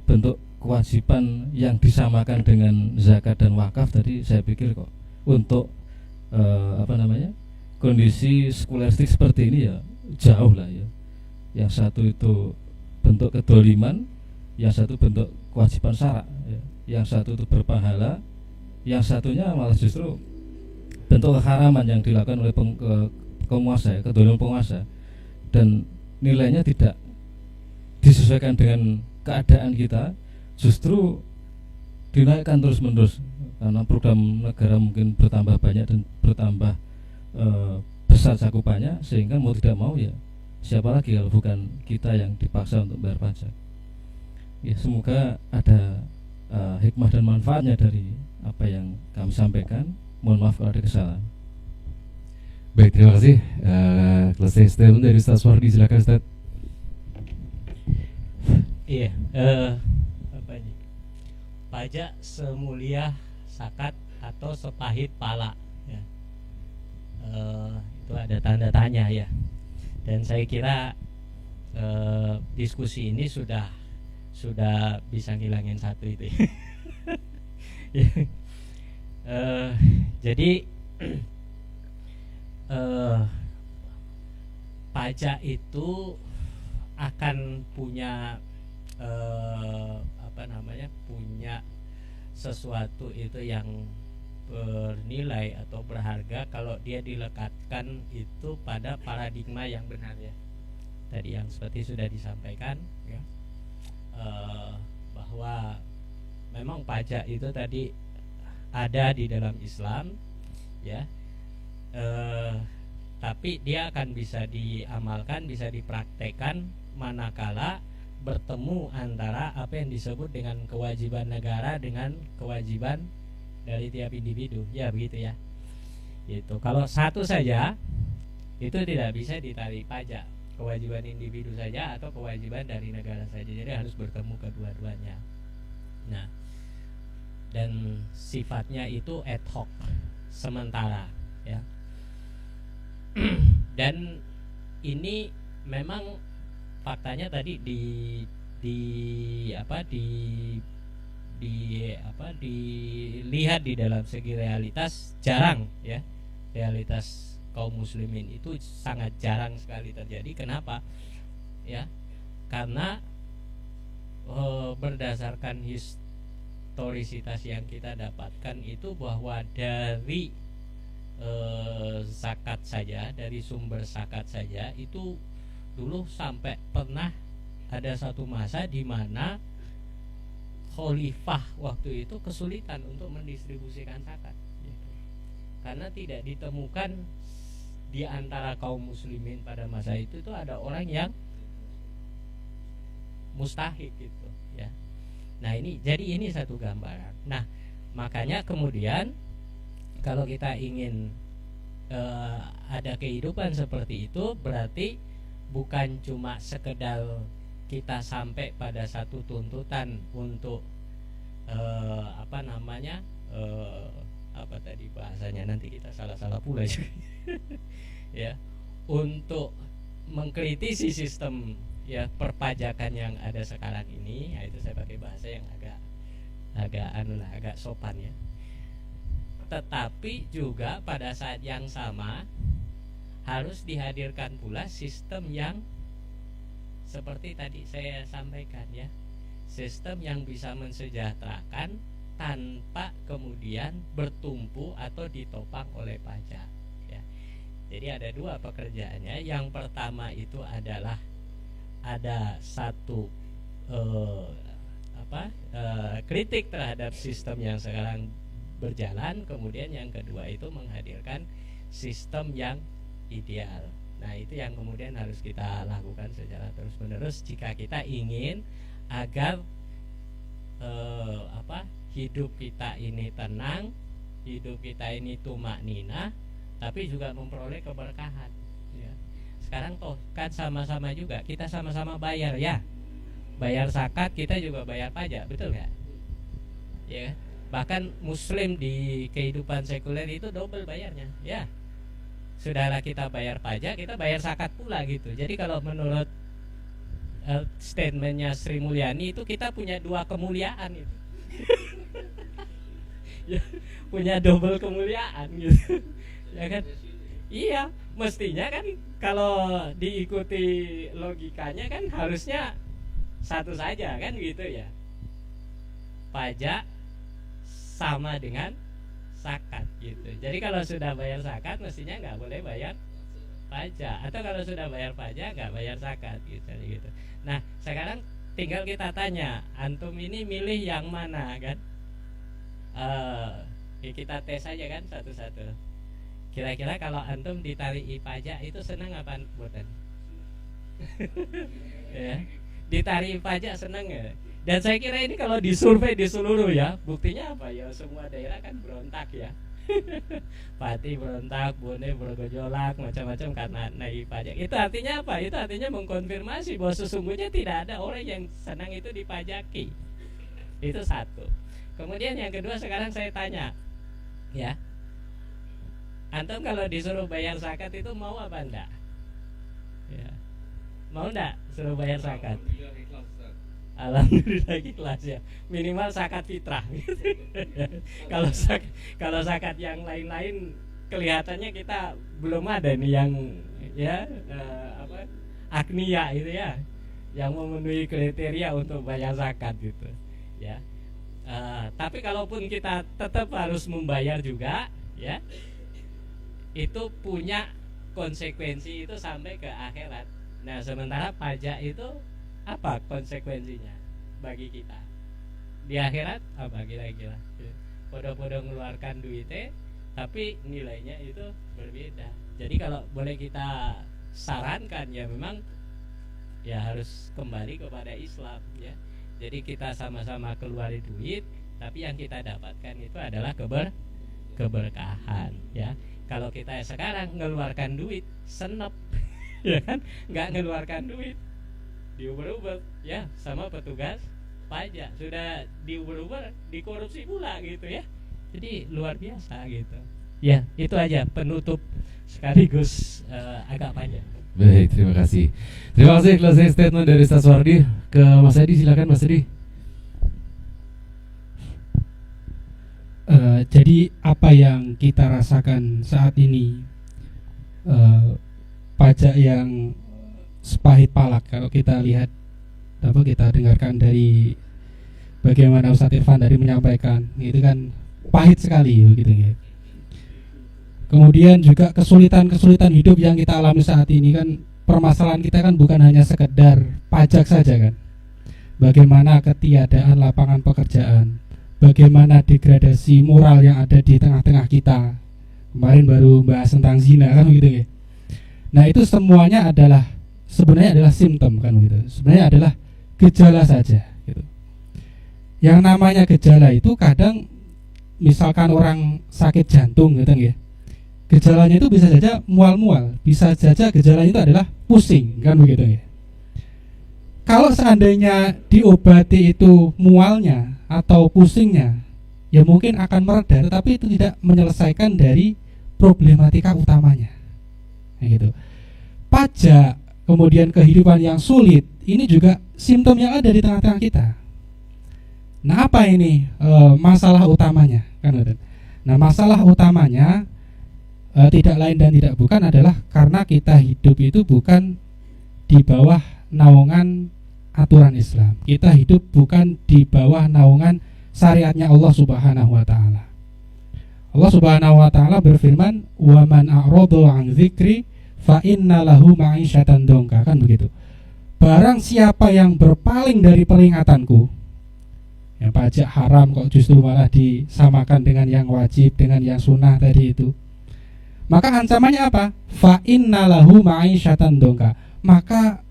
bentuk kewajiban yang disamakan dengan zakat dan wakaf tadi, saya pikir kok untuk kondisi sekuleristik seperti ini ya jauh lah ya. Yang satu itu bentuk kedoliman, yang satu bentuk kewajiban syarak ya. Yang satu itu berpahala, yang satunya malah justru bentuk keharaman yang dilakukan oleh penguasa ya, kedoliman penguasa, dan nilainya tidak disesuaikan dengan keadaan kita, justru dinaikkan terus-menerus karena program negara mungkin bertambah banyak dan bertambah besar cakupannya, sehingga mau tidak mau ya siapa lagi kalau bukan kita yang dipaksa untuk bayar pajak. Ya semoga ada hikmah dan manfaatnya dari apa yang kami sampaikan. Mohon maaf kalau ada kesalahan. Baik, terima kasih. Selesai statement dari Ustaz Wardi, silakan Ustaz. Iya, apa ini? Pajak semulia zakat atau sepahit pala, ya. Itu ada tanda tanya ya. Dan saya kira diskusi ini sudah bisa ngilangin satu itu. Jadi pajak itu akan punya punya sesuatu itu yang bernilai atau berharga kalau dia dilekatkan itu pada paradigma yang benar ya. Tadi yang seperti sudah disampaikan ya, bahwa memang pajak itu tadi ada di dalam Islam ya, tapi dia akan bisa diamalkan, bisa dipraktekkan manakala bertemu antara apa yang disebut dengan kewajiban negara dengan kewajiban dari tiap individu, ya begitu ya. Itu kalau satu saja itu tidak bisa ditarik pajak, kewajiban individu saja atau kewajiban dari negara saja. Jadi harus bertemu kedua-duanya. Nah, dan sifatnya itu ad hoc, sementara ya. Dan ini memang faktanya tadi dilihat di dalam segi realitas jarang ya. Realitas kaum muslimin itu sangat jarang sekali terjadi. Kenapa? Ya, karena berdasarkan historisitas yang kita dapatkan itu bahwa dari zakat saja, dari sumber zakat saja itu dulu sampai pernah ada satu masa di mana khalifah waktu itu kesulitan untuk mendistribusikan zakat gitu. Karena tidak ditemukan di antara kaum muslimin pada masa itu ada orang yang mustahik gitu ya. Nah ini jadi ini satu gambaran. Nah makanya kemudian kalau kita ingin ada kehidupan seperti itu, berarti bukan cuma sekedar kita sampai pada satu tuntutan untuk apa tadi bahasanya, nanti kita salah-salah pula ya, untuk mengkritisi sistem ya perpajakan yang ada sekarang ini. Ya, itu saya pakai bahasa yang agak sopan ya. Tetapi juga pada saat yang sama harus dihadirkan pula sistem yang seperti tadi saya sampaikan ya, sistem yang bisa mensejahterakan tanpa kemudian bertumpu atau ditopang oleh pajak ya. Jadi ada dua pekerjaannya. Yang pertama itu adalah ada satu kritik terhadap sistem yang sekarang berjalan, kemudian yang kedua itu menghadirkan sistem yang ideal. Nah itu yang kemudian harus kita lakukan secara terus-menerus jika kita ingin agar hidup kita ini tenang, hidup kita ini tumakninah, tapi juga memperoleh keberkahan ya. Sekarang toh kan sama-sama juga kita sama-sama bayar ya, bayar zakat, kita juga bayar pajak, betul nggak ya. Bahkan muslim di kehidupan sekuler itu double bayarnya ya. Sudahlah kita bayar pajak, kita bayar zakat pula gitu. Jadi kalau menurut statementnya Sri Mulyani itu kita punya dua kemuliaan itu. Ya, punya double kemuliaan gitu. Ya kan? Iya, mestinya kan kalau diikuti logikanya kan harusnya satu saja kan gitu ya. Pajak sama dengan zakat gitu. Jadi kalau sudah bayar zakat mestinya nggak boleh bayar pajak, atau kalau sudah bayar pajak nggak bayar zakat gitu. Nah sekarang tinggal kita tanya, antum ini milih yang mana kan? Kita tes aja kan satu-satu. Kira-kira kalau antum ditarik pajak itu senang apa buatan? Ya, ditarik pajak senang ya. Dan saya kira ini kalau disurvei di seluruh ya, buktinya apa ya, semua daerah kan berontak ya. Pati berontak, Bone bergejolak, macam-macam karena naik pajak. Itu artinya apa? Itu artinya mengkonfirmasi bahwa sesungguhnya tidak ada orang yang senang itu dipajaki. Itu satu. Kemudian yang kedua, sekarang saya tanya, ya, antum kalau disuruh bayar zakat itu mau apa enggak? Ya. Mau enggak suruh bayar zakat? Alhamdulillah ikhlas ya. Minimal zakat fitrah. Kalau zakat yang lain-lain kelihatannya kita belum ada nih yang ya agnia itu ya, yang memenuhi kriteria untuk bayar zakat gitu ya. Tapi kalaupun kita tetap harus membayar juga ya, itu punya konsekuensi itu sampai ke akhirat. Nah, sementara pajak itu apa konsekuensinya bagi kita di akhirat? Apa kira-kira? Podo-podo ngeluarkan duitnya, tapi nilainya itu berbeda. Jadi kalau boleh kita sarankan ya, memang ya harus kembali kepada Islam ya. Jadi kita sama-sama keluarin duit, tapi yang kita dapatkan itu adalah keberkahan ya. Kalau kita sekarang ngeluarkan duit senep ya kan, nggak ngeluarkan duit diuber-uber ya sama petugas pajak, sudah diuber-uber dikorupsi pula gitu ya. Jadi luar biasa gitu ya. Itu aja penutup sekaligus agak panjang. Baik, terima kasih. Terima kasih closing statement dari Ustaz Wardi. Ke Mas Adi, silakan Mas Adi. Jadi apa yang kita rasakan saat ini, pajak yang sepahit palak kalau kita lihat, kita dengarkan dari bagaimana Ustadz Irfan tadi menyampaikan, itu kan pahit sekali begitu ya. Kemudian juga kesulitan hidup yang kita alami saat ini kan, permasalahan kita kan bukan hanya sekedar pajak saja kan. Bagaimana ketiadaan lapangan pekerjaan, bagaimana degradasi moral yang ada di tengah-tengah kita. Kemarin baru bahas tentang zina kan begitu ya. Nah, itu semuanya sebenarnya adalah simptom kan begitu. Sebenarnya adalah gejala saja gitu. Yang namanya gejala itu kadang misalkan orang sakit jantung gitu ya. Gejalanya itu bisa saja mual-mual, bisa saja gejalanya itu adalah pusing kan begitu ya. Kalau seandainya diobati itu mualnya atau pusingnya, ya mungkin akan mereda, tetapi itu tidak menyelesaikan dari problematika utamanya. Nah, gitu. Pajak, kemudian kehidupan yang sulit, ini juga simptom yang ada di tengah-tengah kita. Nah, apa ini masalah utamanya? Kan? Nah, masalah utamanya tidak lain dan tidak bukan adalah karena kita hidup itu bukan di bawah naungan aturan Islam. Kita hidup bukan di bawah naungan syariatnya Allah Subhanahu wa taala. Allah Subhanahu wa taala berfirman, "Wa man a'rada 'an dzikri fa inna lahu ma'isyatan dongka," kan begitu. Barang siapa yang berpaling dari peringatanku, yang pajak haram kok justru malah disamakan dengan yang wajib, dengan yang sunnah tadi itu, maka ancamannya apa? Fa inna lahu ma'isyatan dongka. Maka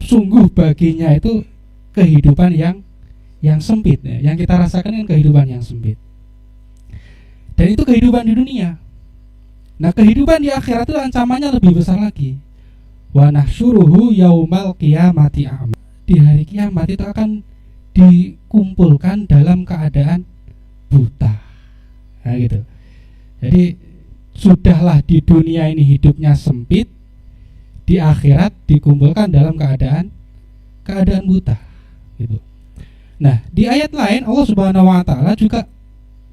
sungguh baginya itu kehidupan yang sempit ya. Yang kita rasakan kan kehidupan yang sempit. Dan itu kehidupan di dunia. Nah, kehidupan di akhirat itu ancamannya lebih besar lagi. Wa nahsyuruhu yaumal qiyamati a'ma. Di hari kiamat itu akan dikumpulkan dalam keadaan buta. Nah, gitu. Jadi sudahlah di dunia ini hidupnya sempit, di akhirat dikumpulkan dalam keadaan buta gitu. Nah, di ayat lain Allah Subhanahu wa taala juga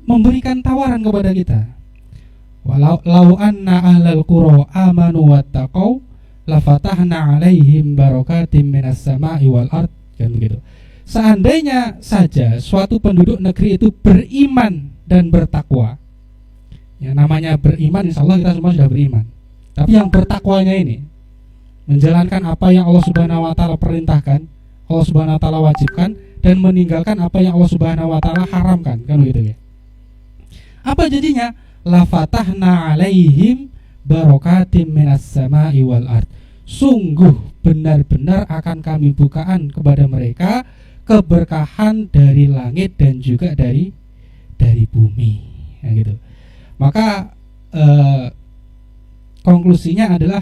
memberikan tawaran kepada kita. Walau anna ahlal qura amanu wattaqau lafatahna 'alaihim barakatim minas sama'i wal ard, kan begitu. Seandainya saja suatu penduduk negeri itu beriman dan bertakwa. Yang namanya beriman, insya Allah kita semua sudah beriman. Tapi yang bertakwanya ini, menjalankan apa yang Allah Subhanahu wa taala perintahkan, Allah Subhanahu wa taala wajibkan, dan meninggalkan apa yang Allah Subhanahu wa taala haramkan, kan begitu ya. Apa jadinya? La fatahna 'alaihim barakatim minas sama'i wal ard. Sungguh benar-benar akan kami bukaan kepada mereka keberkahan dari langit dan juga dari bumi. Ya, gitu. Maka konklusinya adalah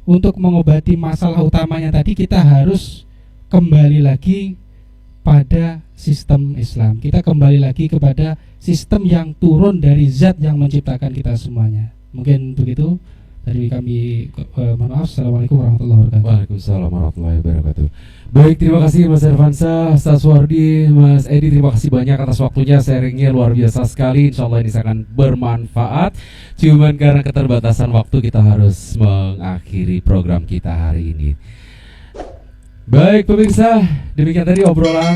untuk mengobati masalah utamanya tadi kita harus kembali lagi pada sistem Islam. Kita kembali lagi kepada sistem yang turun dari zat yang menciptakan kita semuanya. Mungkin begitu dari kami. Mohon maaf. Assalamualaikum warahmatullahi wabarakatuh. Waalaikumsalam warahmatullahi wabarakatuh. Baik, terima kasih Mas Irfansyah, Ustaz Wardi, Mas Edi, terima kasih banyak atas waktunya, sharingnya luar biasa sekali. Insya Allah ini akan bermanfaat. Cuman karena keterbatasan waktu kita harus mengakhiri program kita hari ini. Baik pemirsa, demikian tadi obrolan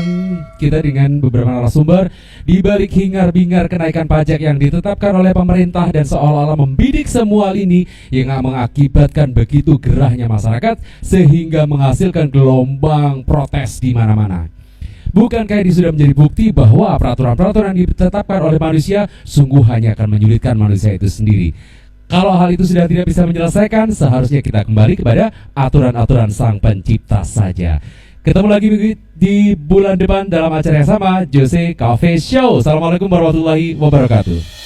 kita dengan beberapa narasumber. Di balik hingar-bingar kenaikan pajak yang ditetapkan oleh pemerintah dan seolah-olah membidik semua lini yang mengakibatkan begitu gerahnya masyarakat sehingga menghasilkan gelombang protes di mana-mana. Bukankah ini sudah menjadi bukti bahwa peraturan-peraturan yang ditetapkan oleh manusia sungguh hanya akan menyulitkan manusia itu sendiri? Kalau hal itu sudah tidak bisa menyelesaikan, seharusnya kita kembali kepada aturan-aturan Sang Pencipta saja. Ketemu lagi di bulan depan dalam acara yang sama, Jose Cafe Show. Assalamualaikum warahmatullahi wabarakatuh.